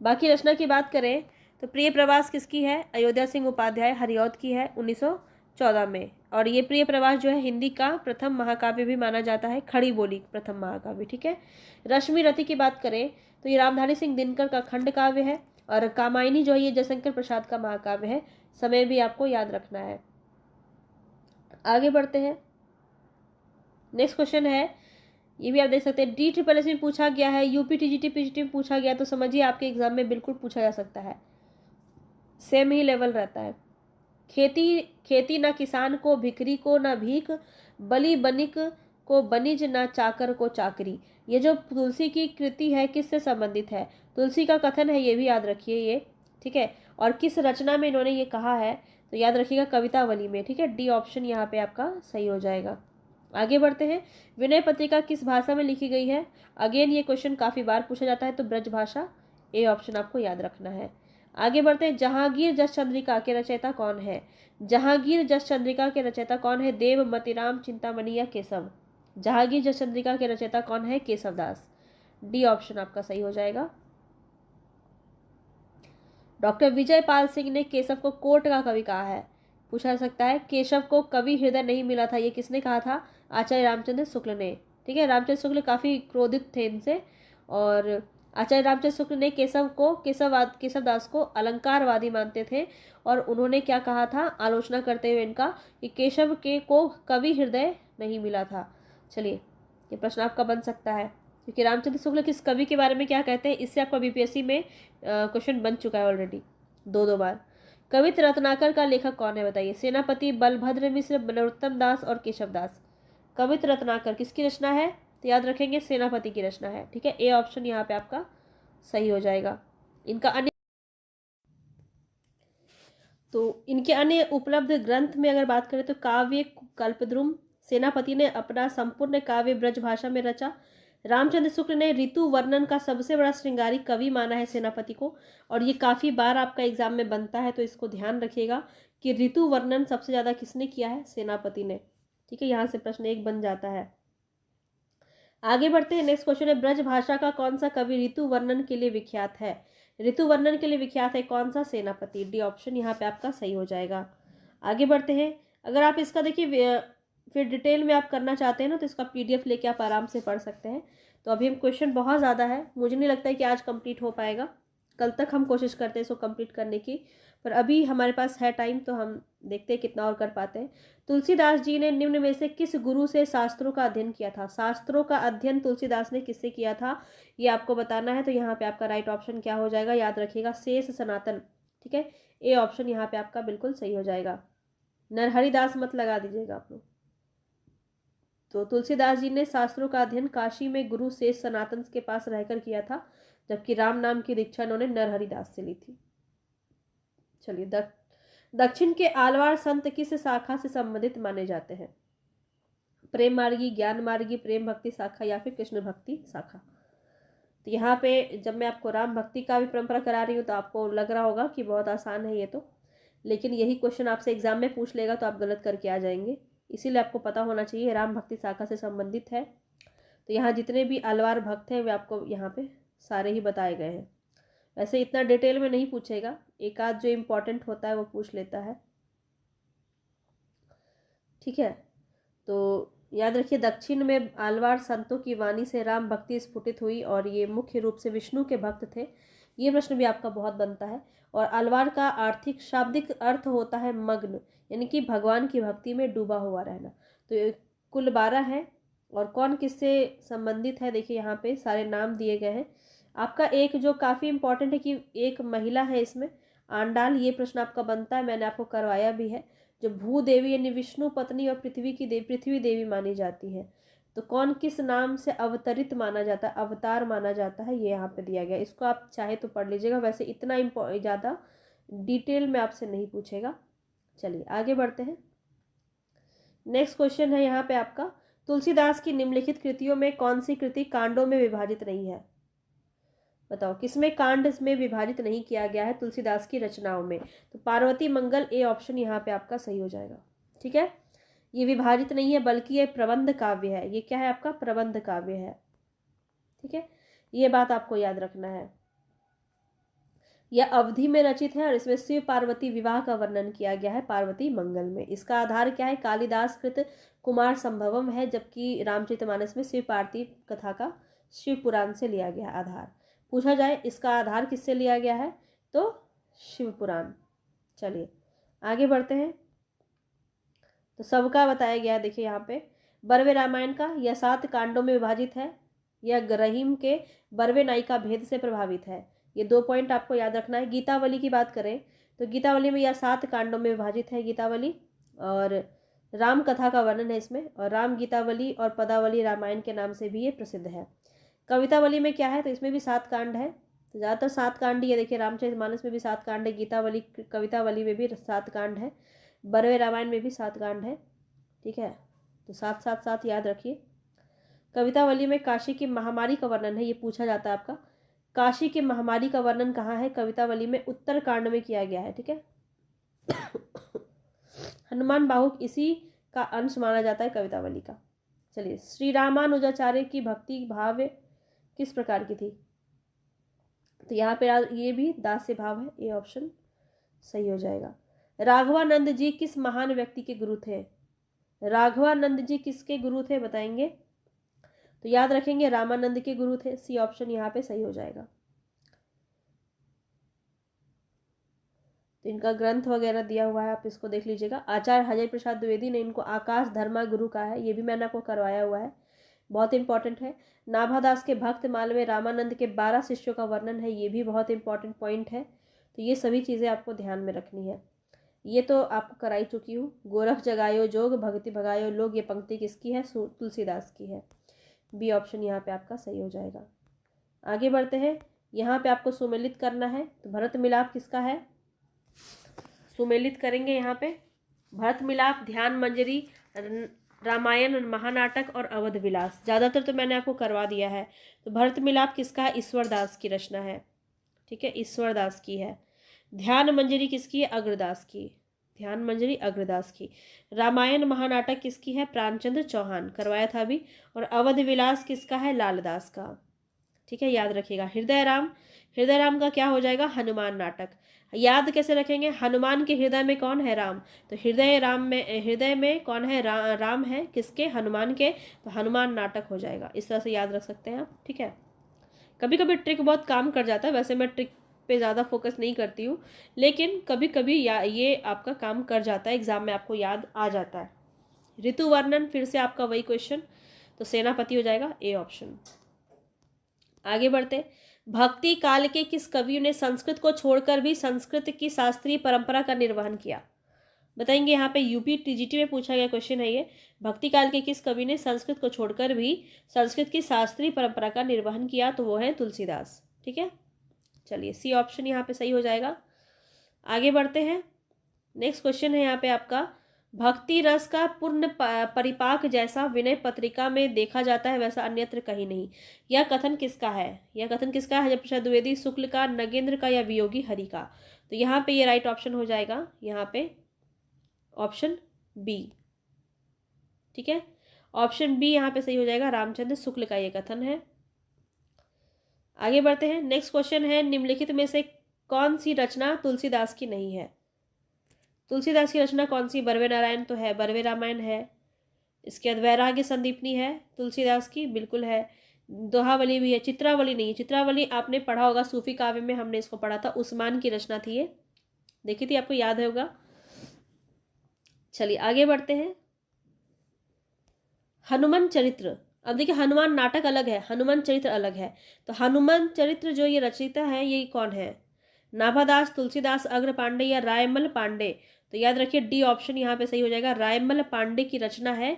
बाकी रचना की बात करें तो प्रिय प्रवास किसकी है, अयोध्या सिंह उपाध्याय हरिऔध की है 1914 में, और ये प्रिय प्रवास जो है हिंदी का प्रथम महाकाव्य भी माना जाता है, खड़ी बोली प्रथम महाकाव्य। ठीक है, रश्मि रथी की बात करें तो ये रामधारी सिंह दिनकर का खंड काव्य है, और कामायनी जो है ये जयशंकर प्रसाद का महाकाव्य है। समय भी आपको याद रखना है। आगे बढ़ते हैं। नेक्स्ट क्वेश्चन है, ये भी आप देख सकते हैं DSSS में पूछा गया है, UP TGT PGT में पूछा गया, तो समझिए आपके एग्जाम में बिल्कुल पूछा जा सकता है, सेम ही लेवल रहता है। खेती ना किसान को भिखरी को ना भीख, बलि बनिक को बनिज ना चाकर को चाकरी। ये जो तुलसी की कृति है किससे संबंधित है, तुलसी का कथन है, ये भी याद रखिए ये। ठीक है, और किस रचना में इन्होंने ये कहा है, तो याद रखिएगा कवितावली में। ठीक है, डी ऑप्शन यहाँ पे आपका सही हो जाएगा। आगे बढ़ते हैं। विनय पत्रिका किस भाषा में लिखी गई है, अगेन ये क्वेश्चन काफ़ी बार पूछा जाता है, तो ब्रज भाषा, ए ऑप्शन आपको याद रखना है। आगे बढ़ते हैं। जहांगीर जस चंद्रिका के रचयिता कौन है, जहांगीर जस चंद्रिका के रचयिता कौन है, देव, मतीराम, चिंतामणि या केशव। जहांगीर जस चंद्रिका के रचयिता कौन है, केशवदास, डी ऑप्शन आपका सही हो जाएगा। डॉक्टर विजय पाल सिंह ने केशव को कोर्ट का कवि कहा है, पूछा जा सकता है। केशव को कवि हृदय नहीं मिला था, ये किसने कहा था, आचार्य रामचंद्र शुक्ल ने। ठीक है, रामचंद्र शुक्ल काफ़ी क्रोधित थे इनसे, और आचार्य रामचंद्र शुक्ल ने केशवदास को अलंकारवादी मानते थे, और उन्होंने क्या कहा था, आलोचना करते हुए इनका, कि केशव को कवि हृदय नहीं मिला था। चलिए, ये प्रश्न आपका बन सकता है, क्योंकि रामचंद्र शुक्ल किस कवि के बारे में क्या कहते हैं, इससे आपका BPSC में क्वेश्चन बन चुका है ऑलरेडी 2 बार। कवित रत्नाकर का लेखक कौन है, बताइए। सेनापति, बलभद्र मिश्र, नरोत्तम दास और केशव दास। कवित रत्नाकर किसकी रचना है? तो याद रखेंगे सेनापति की रचना है। ठीक है, ए ऑप्शन यहाँ पे आपका सही हो जाएगा। इनके अन्य उपलब्ध ग्रंथ में अगर बात करें तो काव्य कल्पद्रुम सेनापति ने अपना संपूर्ण काव्य ब्रज भाषा में रचा। रामचंद्र शुक्ल ने ऋतु वर्णन का सबसे बड़ा श्रृंगारिक कवि माना है सेनापति को, और ये काफ़ी बार आपका एग्जाम में बनता है, तो इसको ध्यान रखिएगा कि ऋतु वर्णन सबसे ज़्यादा किसने किया है? सेनापति ने। ठीक है, यहाँ से प्रश्न 1 बन जाता है। आगे बढ़ते हैं। नेक्स्ट क्वेश्चन है, ब्रज भाषा का कौन सा कवि ऋतु वर्णन के लिए विख्यात है? ऋतु वर्णन के लिए विख्यात है कौन सा? सेनापति। डी ऑप्शन यहाँ पे आपका सही हो जाएगा। आगे बढ़ते हैं। अगर आप इसका देखिए फिर डिटेल में आप करना चाहते हैं ना, तो इसका PDF लेके आप आराम से पढ़ सकते हैं। तो अभी हम क्वेश्चन बहुत ज़्यादा है, मुझे नहीं लगता है कि आज कंप्लीट हो पाएगा। कल तक हम कोशिश करते हैं इसको कंप्लीट करने की, पर अभी हमारे पास है टाइम, तो हम देखते हैं कितना और कर पाते हैं। तुलसीदास जी ने निम्न में से किस गुरु से शास्त्रों का अध्ययन किया था? शास्त्रों का अध्ययन तुलसीदास ने किससे किया था, ये आपको बताना है। तो यहाँ पे आपका राइट ऑप्शन क्या हो जाएगा? याद रखिएगा, शेष सनातन। ठीक है, ए ऑप्शन यहाँ पे आपका बिल्कुल सही हो जाएगा। नरहरिदास मत लगा दीजिएगा आप लोग। तो तुलसीदास जी ने शास्त्रों का अध्ययन काशी में गुरु शेष सनातन के पास रहकर किया था, जबकि राम नाम की दीक्षा उन्होंने नरहरिदास से ली थी। चलिए, दक्षिण के आलवार संत किस शाखा से संबंधित माने जाते हैं? प्रेम मार्गी, ज्ञान मार्गी, प्रेम भक्ति शाखा या फिर कृष्ण भक्ति शाखा? तो यहाँ पे जब मैं आपको राम भक्ति का भी परंपरा करा रही हूँ तो आपको लग रहा होगा कि बहुत आसान है ये तो, लेकिन यही क्वेश्चन आपसे एग्जाम में पूछ लेगा तो आप गलत करके आ जाएंगे। इसीलिए आपको पता होना चाहिए राम भक्ति शाखा से संबंधित है। तो यहाँ जितने भी अलवार भक्त हैं वे आपको यहाँ पे सारे ही बताए गए हैं। वैसे इतना डिटेल में नहीं पूछेगा, एक आध जो इम्पोर्टेंट होता है वो पूछ लेता है। ठीक है, तो याद रखिए, दक्षिण में आलवार संतों की वाणी से राम भक्ति स्फुटित हुई और ये मुख्य रूप से विष्णु के भक्त थे। ये प्रश्न भी आपका बहुत बनता है। और आलवार का आर्थिक शाब्दिक अर्थ होता है मग्न, यानी कि भगवान की भक्ति में डूबा हुआ रहना। तो कुल 12 है, और कौन किससे संबंधित है देखिए यहाँ पे सारे नाम दिए गए हैं। आपका एक जो काफ़ी इंपॉर्टेंट है कि एक महिला है इसमें, आंडाल, ये प्रश्न आपका बनता है, मैंने आपको करवाया भी है। जो भूदेवी यानी विष्णु पत्नी और पृथ्वी देवी मानी जाती है, तो कौन किस नाम से अवतरित माना जाता है, अवतार माना जाता है, ये यहाँ पे दिया गया। इसको आप चाहे तो पढ़ लीजिएगा, वैसे इतना ज़्यादा डिटेल में आपसे नहीं पूछेगा। चलिए आगे बढ़ते हैं। नेक्स्ट क्वेश्चन है यहाँ पे आपका, तुलसीदास की निम्नलिखित कृतियों में कौन सी कृति कांडों में विभाजित नहीं है? बताओ किसमें कांड में विभाजित नहीं किया गया है तुलसीदास की रचनाओं में? तो पार्वती मंगल, ए ऑप्शन यहाँ पे आपका सही हो जाएगा। ठीक है, ये विभाजित नहीं है बल्कि ये प्रबंध काव्य है। ये क्या है आपका? प्रबंध काव्य है। ठीक है, ये बात आपको याद रखना है। यह अवधि में रचित है और इसमें शिव पार्वती विवाह का वर्णन किया गया है पार्वती मंगल में। इसका आधार क्या है? कालिदास कृत कुमार संभवम है, जबकि रामचरितमानस में शिव पार्वती कथा का शिव पुराण से लिया गया आधार। पूछा जाए इसका आधार किससे लिया गया है, तो शिव पुराण। चलिए आगे बढ़ते हैं। तो सबका बताया गया, देखिए यहाँ पे बरवे रामायण का यह 7 कांडों में विभाजित है। यह रहीम के बरवे नायिका भेद से प्रभावित है। ये 2 पॉइंट आपको याद रखना है। गीतावली की बात करें तो गीतावली में यह 7 कांडों में विभाजित है गीतावली, और राम कथा का वर्णन है इसमें, और राम गीतावली और पदावली रामायण के नाम से भी ये प्रसिद्ध है। कवितावली में क्या है, तो इसमें भी 7 कांड है। तो ज़्यादातर 7 कांड ही है। देखिए रामचरितमानस में भी 7 कांड है, गीतावली कवितावली में भी 7 कांड है, बरवे रामायण में भी 7 कांड है। ठीक है, तो 7 7 7 याद रखिए। कवितावली में काशी की महामारी का वर्णन है, ये पूछा जाता है आपका। काशी की महामारी का वर्णन कहाँ है? कवितावली में उत्तर कांड में किया गया है। ठीक है, हनुमान बाहुक इसी का अंश माना जाता है कवितावली का। चलिए, श्री रामानुजाचार्य की भक्ति भाव किस प्रकार की थी? तो यहाँ पे ये भी दास्य भाव है, ये ऑप्शन सही हो जाएगा। राघवानंद जी किस महान व्यक्ति के गुरु थे? राघवानंद जी किसके गुरु थे बताएंगे? तो याद रखेंगे रामानंद के गुरु थे, सी ऑप्शन यहाँ पे सही हो जाएगा। तो इनका ग्रंथ वगैरह दिया हुआ है, आप इसको देख लीजिएगा। आचार्य हजय प्रसाद द्विवेदी ने इनको आकाश धर्मा गुरु कहा है, ये भी मैंने आपको करवाया हुआ है, बहुत इंपॉर्टेंट है। नाभादास के भक्त माल में रामानंद के 12 शिष्यों का वर्णन है, ये भी बहुत इंपॉर्टेंट पॉइंट है। तो ये सभी चीज़ें आपको ध्यान में रखनी है। ये तो आपको कराई चुकी हूँ। गोरख जगायो जोग भक्ति भगायो लोग, ये पंक्ति किसकी है? तुलसीदास की है। बी ऑप्शन यहाँ पे आपका सही हो जाएगा। आगे बढ़ते हैं। यहाँ पे आपको सुमेलित करना है, तो भरत मिलाप किसका है? सुमेलित करेंगे यहाँ पे। भरत मिलाप, ध्यान मंजरी, रामायण महानाटक और अवध विलास। ज़्यादातर तो मैंने आपको करवा दिया है। तो भरत मिलाप किसका है? ईश्वर दास की रचना है। ठीक है, ईश्वर दास की है। ध्यान मंजरी किसकी है? अग्रदास की। ध्यान मंजरी अग्रदास की। रामायण महानाटक किसकी है? प्राणचंद्र चौहान, करवाया था अभी। और अवध विलास किसका है? लालदास का। ठीक है, याद रखिएगा। हृदय राम, हृदय राम का क्या हो जाएगा? हनुमान नाटक। याद कैसे रखेंगे? हनुमान के हृदय में कौन है? राम। तो हृदय में कौन है? राम है। किसके? हनुमान के। तो हनुमान नाटक हो जाएगा। इस तरह से याद रख सकते हैं आप। ठीक है, कभी कभी ट्रिक बहुत काम कर जाता है। वैसे मैं ट्रिक पे ज़्यादा फोकस नहीं करती हूँ, लेकिन कभी कभी ये आपका काम कर जाता है, एग्जाम में आपको याद आ जाता है। ऋतु वर्णन, फिर से आपका वही क्वेश्चन, तो सेनापति हो जाएगा, ए ऑप्शन। आगे बढ़ते। भक्ति काल के किस कवियों ने संस्कृत को छोड़कर भी संस्कृत की शास्त्रीय परंपरा का निर्वहन किया? बताएंगे। यहाँ पे यूपी टीजीटी में पूछा गया क्वेश्चन है ये। भक्ति काल के किस कवि ने संस्कृत को छोड़कर भी संस्कृत की शास्त्रीय परंपरा का निर्वहन किया? तो वो है तुलसीदास। ठीक है, चलिए सी ऑप्शन यहाँ पे सही हो जाएगा। आगे बढ़ते हैं। नेक्स्ट क्वेश्चन है यहाँ पे आपका, भक्ति रस का पूर्ण परिपाक जैसा विनय पत्रिका में देखा जाता है वैसा अन्यत्र कहीं नहीं। यह कथन किसका है? यह कथन किसका है? जब द्विवेदी शुक्ल का, नगेंद्र का या वियोगी हरि का? तो यहाँ पे ये राइट ऑप्शन हो जाएगा, यहाँ पे ऑप्शन बी। ठीक है, ऑप्शन बी यहाँ पे सही हो जाएगा, रामचंद्र शुक्ल का ये कथन है। आगे बढ़ते हैं। नेक्स्ट क्वेश्चन है, निम्नलिखित में से कौन सी रचना तुलसीदास की नहीं है? तुलसीदास की रचना कौन सी? बरवे नारायण तो है, बरवे रामायण है। इसके बाद वैराग्य संदीपनी है तुलसीदास की, बिल्कुल है। दोहावली भी है। चित्रावली नहीं है। चित्रावली आपने पढ़ा होगा, सूफी काव्य में हमने इसको पढ़ा था, उस्मान की रचना थी ये, देखी थी, आपको याद होगा। चलिए आगे बढ़ते हैं। हनुमान चरित्र, अब देखिए हनुमान नाटक अलग है, हनुमान चरित्र अलग है। तो हनुमान चरित्र जो ये रचयिता है ये कौन है? नाभादास, तुलसीदास, अग्र पांडे या रायमल पांडे? तो याद रखिए डी ऑप्शन यहाँ पे सही हो जाएगा, रायमल पांडे की रचना है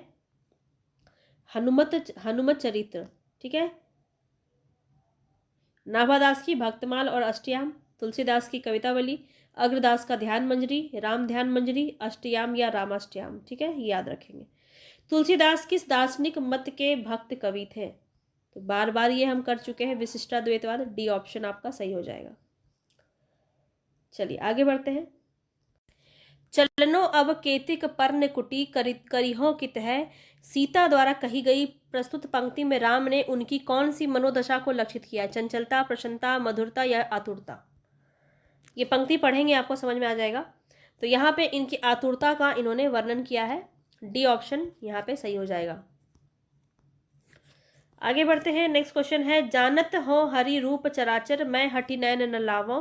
हनुमत चरित्र। ठीक है, नाभादास की भक्तमाल और अष्टयाम, तुलसीदास की कवितावली, अग्रदास का ध्यान मंजरी, राम ध्यान मंजरी, अष्टयाम या रामाष्टयाम। ठीक है, याद रखेंगे। तुलसीदास किस दार्शनिक मत के भक्त कवि थे? तो बार बार ये हम कर चुके हैं, विशिष्टाद्वैतवाद, डी ऑप्शन आपका सही हो जाएगा। चलिए आगे बढ़ते हैं। चलनो अब केतिक पर्ण कुटी करिहो कित है, सीता द्वारा कही गई प्रस्तुत पंक्ति में राम ने उनकी कौन सी मनोदशा को लक्षित किया? चंचलता, प्रसन्नता, मधुरता या आतुरता? ये पंक्ति पढ़ेंगे आपको समझ में आ जाएगा। तो यहाँ पे इनकी आतुरता का इन्होंने वर्णन किया है, डी ऑप्शन यहाँ पे सही हो जाएगा। आगे बढ़ते हैं। नेक्स्ट क्वेश्चन है, जानत हो हरि रूप चराचर मैं हठी नैन न लावो,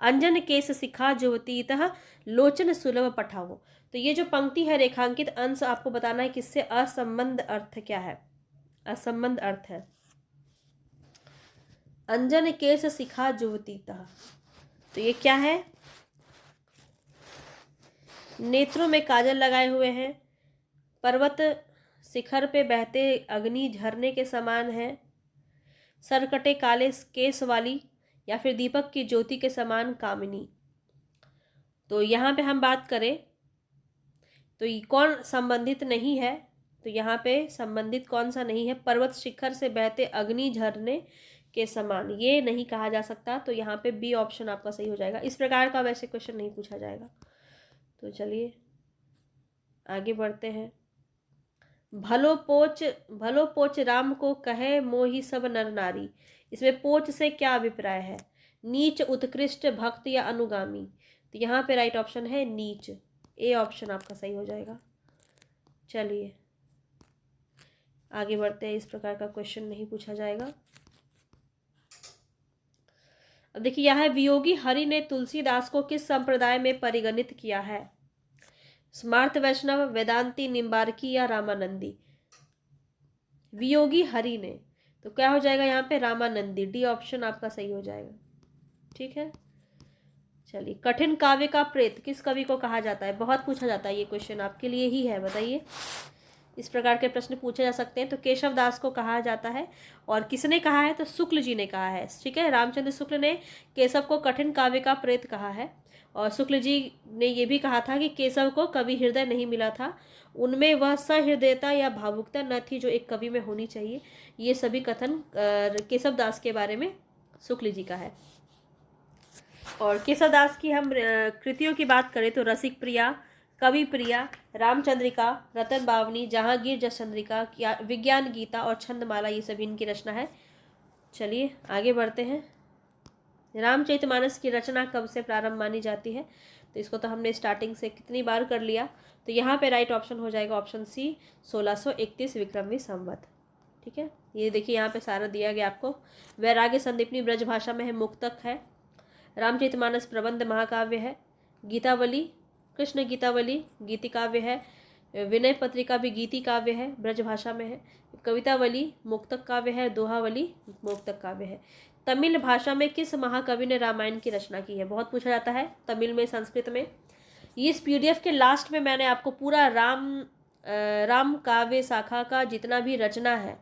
अंजन केस सिखा जुवतीतः लोचन सुलभ पठावो। तो ये जो पंक्ति है, रेखांकित अंश आपको बताना है किससे असंबंध अर्थ क्या है? असंबंध अर्थ है अंजन केस सिखा जुवतीतः। तो ये क्या है? नेत्रों में काजल लगाए हुए हैं, पर्वत शिखर पे बहते अग्नि झरने के समान है, सरकटे काले केस वाली, या फिर दीपक की ज्योति के समान कामिनी। तो यहाँ पे हम बात करें तो ये कौन संबंधित नहीं है? तो यहाँ पे संबंधित कौन सा नहीं है? पर्वत शिखर से बहते अग्नि झरने के समान, ये नहीं कहा जा सकता। तो यहाँ पे बी ऑप्शन आपका सही हो जाएगा। इस प्रकार का वैसे क्वेश्चन नहीं पूछा जाएगा। तो चलिए आगे बढ़ते हैं। भलो पोच राम को कहे मोही सब नर नारी, इसमें पोच से क्या अभिप्राय है? नीच, उत्कृष्ट, भक्त या अनुगामी? तो यहाँ पे राइट ऑप्शन है नीच, ए ऑप्शन आपका सही हो जाएगा। चलिए आगे बढ़ते हैं। इस प्रकार का क्वेश्चन नहीं पूछा जाएगा। अब देखिए यहाँ है, वियोगी हरि ने तुलसीदास को किस संप्रदाय में परिगणित किया है? स्मार्त वैष्णव, वेदांती, निम्बार्की या रामानंदी? वियोगी हरि ने, तो क्या हो जाएगा यहाँ पे? रामानंदी, डी ऑप्शन आपका सही हो जाएगा। ठीक है, चलिए, कठिन काव्य का प्रेत किस कवि को कहा जाता है? बहुत पूछा जाता है ये क्वेश्चन, आपके लिए ही है, बताइए। इस प्रकार के प्रश्न पूछे जा सकते हैं। तो केशव दास को कहा जाता है। और किसने कहा है? तो शुक्ल जी ने कहा है। ठीक है, रामचंद्र शुक्ल ने केशव को कठिन काव्य का प्रेत कहा है। और शुक्ल जी ने यह भी कहा था कि केशव को कवि हृदय नहीं मिला था, उनमें वह सहृदयता या भावुकता न थी जो एक कवि में होनी चाहिए। ये सभी कथन केशव दास के बारे में शुक्ल जी का है। और केशव दास की हम कृतियों की बात करें तो रसिक प्रिया, कवि प्रिया, रामचंद्रिका, रतन बावनी, जहांगीर जसचंद्रिका, विज्ञान गीता और छंदमाला, ये सभी इनकी रचना है। चलिए आगे बढ़ते हैं। रामचरितमानस की रचना कब से प्रारंभ मानी जाती है? तो इसको तो हमने स्टार्टिंग से कितनी बार कर लिया। तो यहाँ पे राइट ऑप्शन हो जाएगा ऑप्शन सी, 1631 विक्रमी संवत। ठीक है, ये देखिए यहाँ पे सारा दिया गया आपको। वैराग्य संदीपनी ब्रज भाषा में है, मुक्तक है। रामचरितमानस प्रबंध महाकाव्य है। गीतावली, कृष्ण गीतावली गीति काव्य है। विनय पत्रिका भी गीति काव्य है, ब्रज भाषा में है। कवितावली मुक्तक काव्य है। दोहावली मुक्तक काव्य है। तमिल भाषा में किस महाकवि ने रामायण की रचना की है? बहुत पूछा जाता है तमिल में, संस्कृत में। इस पीडीएफ के लास्ट में मैंने आपको पूरा राम काव्य शाखा का जितना भी रचना है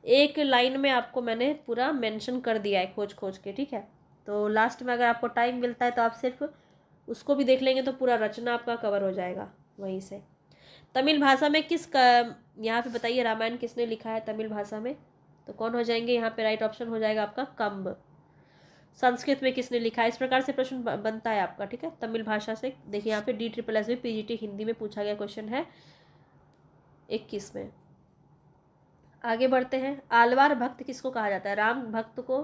एक लाइन में आपको मैंने पूरा मेंशन कर दिया है खोज खोज के। ठीक है, तो लास्ट में अगर आपको टाइम मिलता है तो आप सिर्फ उसको भी देख लेंगे तो पूरा रचना आपका कवर हो जाएगा वहीं से। तमिल भाषा में यहाँ पे बताइए रामायण किसने लिखा है तमिल भाषा में? तो कौन हो जाएंगे यहाँ पे? राइट ऑप्शन हो जाएगा आपका कंब। संस्कृत में किसने लिखा है? इस प्रकार से प्रश्न बनता है आपका। ठीक है, तमिल भाषा से। देखिए यहाँ पे DSSS में PGT हिंदी में पूछा गया क्वेश्चन है 21 में। आगे बढ़ते हैं। आलवार भक्त किसको कहा जाता है? राम भक्त को,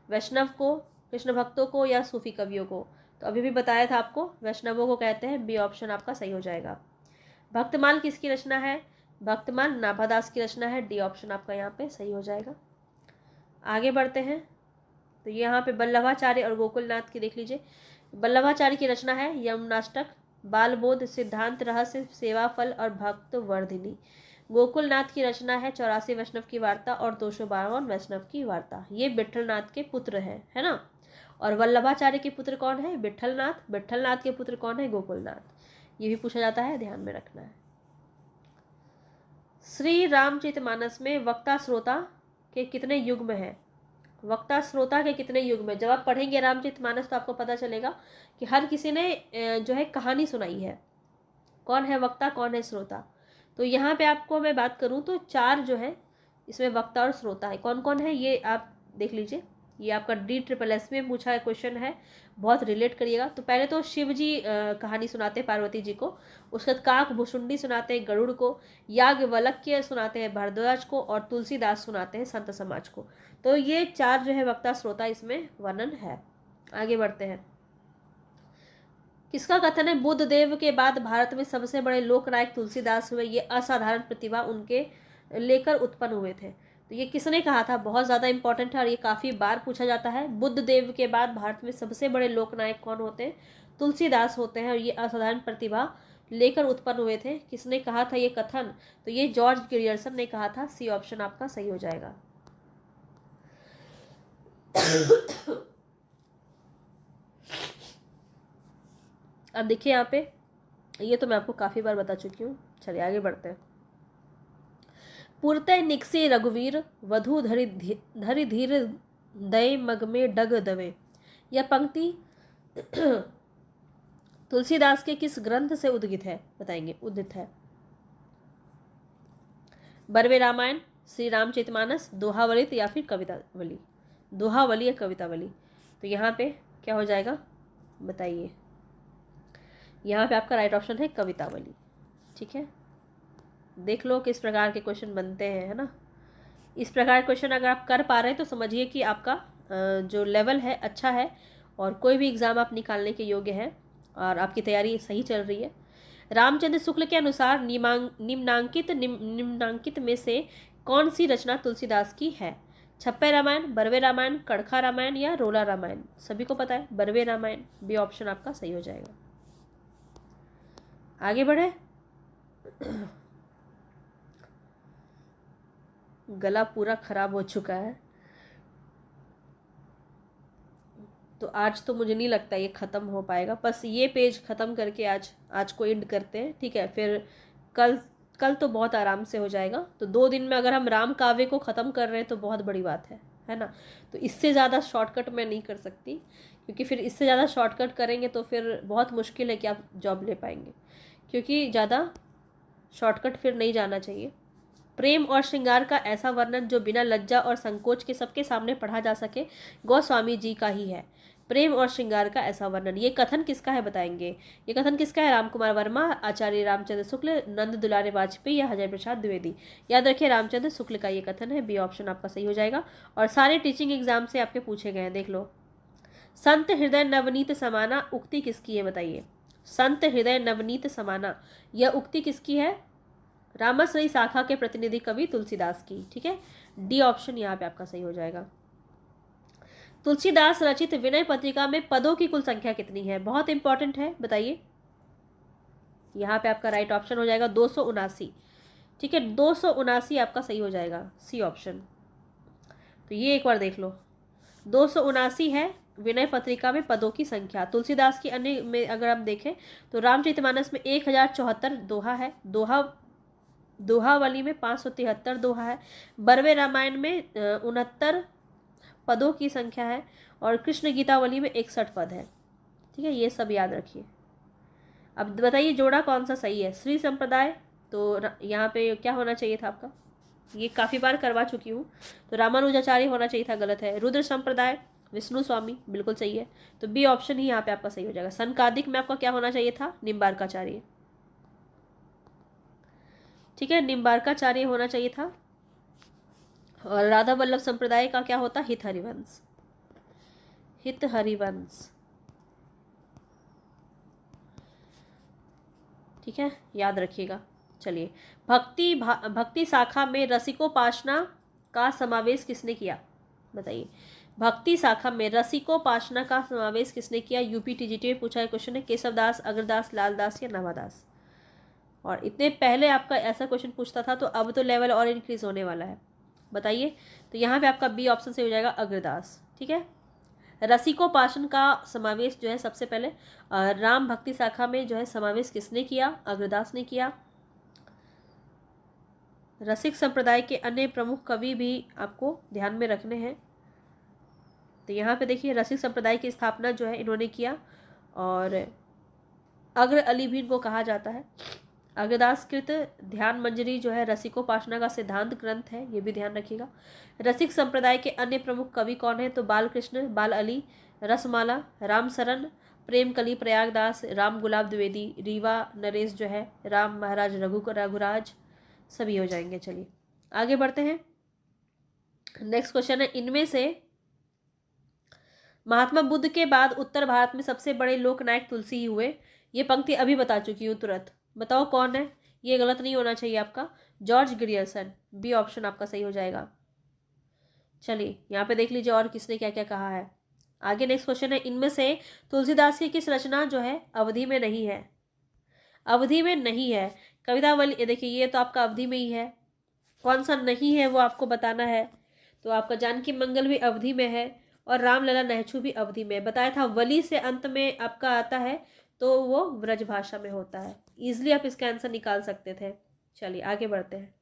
वैष्णव को, कृष्ण भक्तों को या सूफी कवियों को? तो अभी भी बताया था आपको, वैष्णवों को कहते हैं। बी ऑप्शन आपका सही हो जाएगा। भक्तमाल किसकी रचना है? भक्तमाल नाभादास की रचना है। डी ऑप्शन आपका यहाँ पे सही हो जाएगा। आगे बढ़ते हैं। तो यहाँ पे वल्लभाचार्य और गोकुलनाथ की देख लीजिए। वल्लभाचार्य की रचना है यमुनाष्टक, बालबोध, सिद्धांत रहस्य, सेवाफल और भक्त वर्धिनी। गोकुलनाथ की रचना है 84 वैष्णव की वार्ता और 252 वैष्णव की वार्ता। ये विट्ठलनाथ के पुत्र है ना। और वल्लभाचार्य के पुत्र कौन है? विट्ठलनाथ। विट्ठलनाथ के पुत्र कौन है? गोकुलनाथ। ये भी पूछा जाता है, ध्यान में रखना है। श्री रामचरितमानस में वक्ता श्रोता के कितने युग्म है? वक्ता श्रोता के कितने युग्म है? जब आप पढ़ेंगे रामचरितमानस तो आपको पता चलेगा कि हर किसी ने जो है कहानी सुनाई है। कौन है वक्ता, कौन है श्रोता? तो यहाँ पे आपको मैं बात करूँ तो 4 जो है इसमें वक्ता और श्रोता है। कौन कौन है ये आप देख लीजिए। ये आपका DSSS में पूछा क्वेश्चन है, बहुत रिलेट करिएगा। तो पहले तो शिव जी कहानी सुनाते हैं पार्वती जी को, उसके बाद काक भुसुंडी सुनाते हैं गरुड़ को, याज्ञवल्क्य सुनाते हैं भारद्वाज को और तुलसीदास सुनाते हैं संत समाज को। तो ये 4 जो है वक्ता श्रोता इसमें वर्णन है। आगे बढ़ते हैं। किसका कथन है बुद्ध देव के बाद भारत में सबसे बड़े लोकनायक तुलसीदास हुए? ये असाधारण प्रतिभा उनके लेकर उत्पन्न हुए थे। तो ये किसने कहा था? बहुत ज़्यादा इंपॉर्टेंट है और ये काफ़ी बार पूछा जाता है। बुद्ध देव के बाद भारत में सबसे बड़े लोकनायक कौन होते हैं? तुलसीदास होते हैं। और ये असाधारण प्रतिभा लेकर उत्पन्न हुए थे। किसने कहा था ये कथन? तो ये जॉर्ज ग्रियर्सन ने कहा था। सी ऑप्शन आपका सही हो जाएगा। अब देखिए यहाँ पे, ये तो मैं आपको काफ़ी बार बता चुकी हूँ। चलिए आगे बढ़ते हैं। पुरते निकसे रघुवीर, वधु धरि धीर दय मग में डग दवे। यह पंक्ति तुलसीदास के किस ग्रंथ से उद्गित है? बताएंगे, उद्गित है। बरवे रामायण, श्री रामचरितमानस, दोहावली या फिर कवितावली? दोहावली या कवितावली? तो यहाँ पे क्या हो जाएगा बताइए। यहाँ पे आपका राइट ऑप्शन है कवितावली। ठीक है, देख लो किस प्रकार के क्वेश्चन बनते हैं, है ना। इस प्रकार क्वेश्चन अगर आप कर पा रहे हैं तो समझिए कि आपका जो लेवल है अच्छा है और कोई भी एग्ज़ाम आप निकालने के योग्य है और आपकी तैयारी सही चल रही है। रामचंद्र शुक्ल के अनुसार निम्नांकित में से कौन सी रचना तुलसीदास की है? छप्पर रामायण, बरवे रामायण, कड़खा रामायण या रोला रामायण? सभी को पता है बरवे रामायण। बी ऑप्शन आपका सही हो जाएगा। आगे बढ़े। गला पूरा खराब हो चुका है। तो आज तो मुझे नहीं लगता ये ख़त्म हो पाएगा। बस ये पेज ख़त्म करके आज को एंड करते हैं, ठीक है। फिर कल कल तो बहुत आराम से हो जाएगा। तो 2 दिन में अगर हम राम काव्य को ख़त्म कर रहे हैं तो बहुत बड़ी बात है ना। तो इससे ज़्यादा शॉर्टकट मैं नहीं कर सकती, क्योंकि फिर इससे ज़्यादा शॉर्टकट करेंगे तो फिर बहुत मुश्किल है कि आप जॉब ले पाएंगे, क्योंकि ज़्यादा शॉर्टकट फिर नहीं जाना चाहिए। प्रेम और श्रृंगार का ऐसा वर्णन जो बिना लज्जा और संकोच के सबके सामने पढ़ा जा सके, गोस्वामी जी का ही है। प्रेम और श्रृंगार का ऐसा वर्णन, ये कथन किसका है बताएंगे? ये कथन किसका है? रामकुमार वर्मा, आचार्य रामचंद्र शुक्ल, नंद दुलारे वाजपेयी या हजय प्रसाद द्विवेदी। याद रखिए रामचंद्र शुक्ल का ये कथन है। बी ऑप्शन आपका सही हो जाएगा। और सारे टीचिंग एग्जाम से आपके पूछे गए हैं, देख लो। संत हृदय नवनीत समाना, उक्ति किसकी है बताइए? संत हृदय नवनीत समाना, यह उक्ति किसकी है? रामाश्रयी शाखा के प्रतिनिधि कवि तुलसीदास की, ठीक है। डी ऑप्शन यहाँ पे आपका सही हो जाएगा। तुलसीदास रचित विनय पत्रिका में पदों की कुल संख्या कितनी है? बहुत इंपॉर्टेंट है, बताइए। यहाँ पे आपका राइट ऑप्शन हो जाएगा 279, ठीक है। 279 आपका सही हो जाएगा, सी ऑप्शन। तो ये एक बार देख लो, 279 है विनय पत्रिका में पदों की संख्या। तुलसीदास की अन्य में अगर हम देखें तो रामचरितमानस में 1074 दोहा है। दोहावली में 573 दोहा है। बरवे रामायण में 69 पदों की संख्या है। और कृष्ण गीतावली में 61 पद है, ठीक है। ये सब याद रखिए। अब बताइए जोड़ा कौन सा सही है? श्री संप्रदाय, तो यहाँ पे क्या होना चाहिए था आपका? ये काफ़ी बार करवा चुकी हूँ, तो रामानुजाचार्य होना चाहिए था, गलत है। रुद्र संप्रदाय, विष्णु स्वामी, बिल्कुल सही है। तो बी ऑप्शन ही यहाँ पे आपका सही हो जाएगा। संकादिक में आपका क्या होना चाहिए था? निम्बार्काचार्य, ठीक है, निम्बार्काचार्य होना चाहिए था। और राधा वल्लभ संप्रदाय का क्या होता? हित हरिवंश, हित हरिवंश, ठीक है, याद रखिएगा। चलिए, भक्ति शाखा में रसिकोपासना का समावेश किसने किया? बताइए, भक्ति शाखा में रसिकोपासना का समावेश किसने किया? यूपी टीजीटी में पूछा है क्वेश्चन है। केशवदास, अग्रदास, लालदास या नवादास। और इतने पहले आपका ऐसा क्वेश्चन पूछता था, तो अब तो लेवल और इंक्रीज होने वाला है, बताइए। तो यहाँ पे आपका बी ऑप्शन से हो जाएगा अग्रदास, ठीक है। रसिकोपासन का समावेश जो है सबसे पहले राम भक्ति शाखा में जो है समावेश किसने किया? अग्रदास ने किया। रसिक संप्रदाय के अन्य प्रमुख कवि भी आपको ध्यान में रखने हैं। तो यहाँ पे देखिए, रसिक संप्रदाय की स्थापना जो है इन्होंने किया, और अग्र अली भी इनको कहा जाता है। अग्रदास कृत ध्यान मंजरी जो है रसिकोपासना का सिद्धांत ग्रंथ है, ये भी ध्यान रखिएगा। रसिक संप्रदाय के अन्य प्रमुख कवि कौन है? तो बालकृष्ण, बाल अली, रसमाला, रामसरन, प्रेमकली, प्रयागदास, राम गुलाब द्विवेदी, रीवा नरेश जो है, राम महाराज रघुराज, सभी हो जाएंगे। चलिए आगे बढ़ते हैं। नेक्स्ट क्वेश्चन है, इनमें से महात्मा बुद्ध के बाद उत्तर भारत में सबसे बड़े लोकनायक तुलसी ही हुए। ये पंक्ति अभी बता चुकी हूँ तुरंत, बताओ कौन है? ये गलत नहीं होना चाहिए आपका, जॉर्ज ग्रियर्सन। बी ऑप्शन आपका सही हो जाएगा। चलिए यहाँ पे देख लीजिए और किसने क्या क्या कहा है। आगे नेक्स्ट क्वेश्चन है, इनमें से तुलसीदास की किस रचना जो है अवधि में नहीं है? अवधि में नहीं है। कवितावली, देखिए ये तो आपका अवधि में ही है, कौन सा नहीं है वो आपको बताना है। तो आपका जानकी मंगल भी अवधि में है, और रामलला नहछू भी अवधि में। बताया था वली से अंत में आपका आता है, तो वो ब्रज भाषा में होता है। इजिली आप इसका आंसर निकाल सकते थे। चलिए आगे बढ़ते हैं।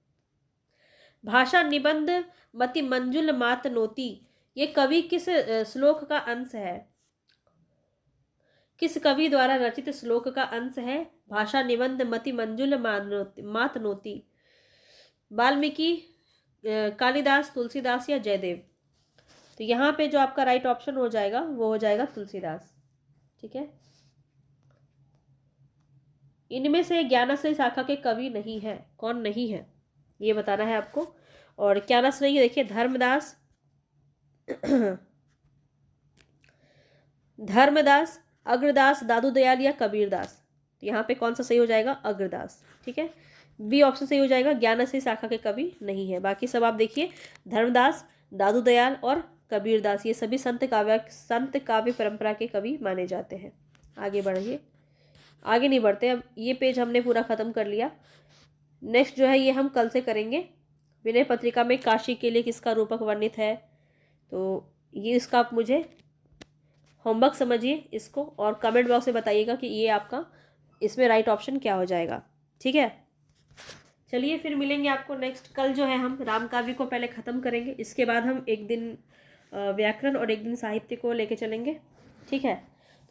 भाषा निबंध मति मंजुल मात नोती, ये कवि किस श्लोक का अंश है? किस कवि द्वारा रचित श्लोक का अंश है भाषा निबंध मति मंजुल मात नोती? वाल्मीकि, कालिदास, तुलसीदास या जयदेव? तो यहाँ पे जो आपका राइट ऑप्शन हो जाएगा वो हो जाएगा तुलसीदास, ठीक है। इनमें से ज्ञानाश्रय शाखा के कवि नहीं है, कौन नहीं है ये बताना है आपको। और ज्ञानाश्रय देखिए, धर्मदास धर्मदास, अग्रदास, दादू दयाल या कबीरदास। तो यहाँ पे कौन सा सही हो जाएगा? अग्रदास, ठीक है। बी ऑप्शन सही हो जाएगा, ज्ञानाश्रय शाखा के कवि नहीं है। बाकी सब आप देखिए, धर्मदास, दादू दयाल और कबीरदास, ये सभी संत काव्य परंपरा के कवि माने जाते हैं। आगे बढ़िए, आगे नहीं बढ़ते, अब ये पेज हमने पूरा ख़त्म कर लिया। नेक्स्ट जो है ये हम कल से करेंगे। विनय पत्रिका में काशी के लिए किसका रूपक वर्णित है? तो ये इसका आप मुझे होमवर्क समझिए इसको और कमेंट बॉक्स में बताइएगा कि ये आपका इसमें राइट ऑप्शन क्या हो जाएगा। ठीक है, चलिए फिर मिलेंगे आपको नेक्स्ट। कल जो है हम राम काव्य को पहले ख़त्म करेंगे, इसके बाद हम एक दिन व्याकरण और एक दिन साहित्य को लेके चलेंगे। ठीक है,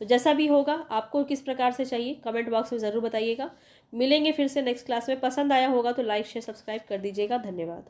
तो जैसा भी होगा आपको किस प्रकार से चाहिए कमेंट बॉक्स में ज़रूर बताइएगा। मिलेंगे फिर से नेक्स्ट क्लास में। पसंद आया होगा तो लाइक शेयर सब्सक्राइब कर दीजिएगा। धन्यवाद।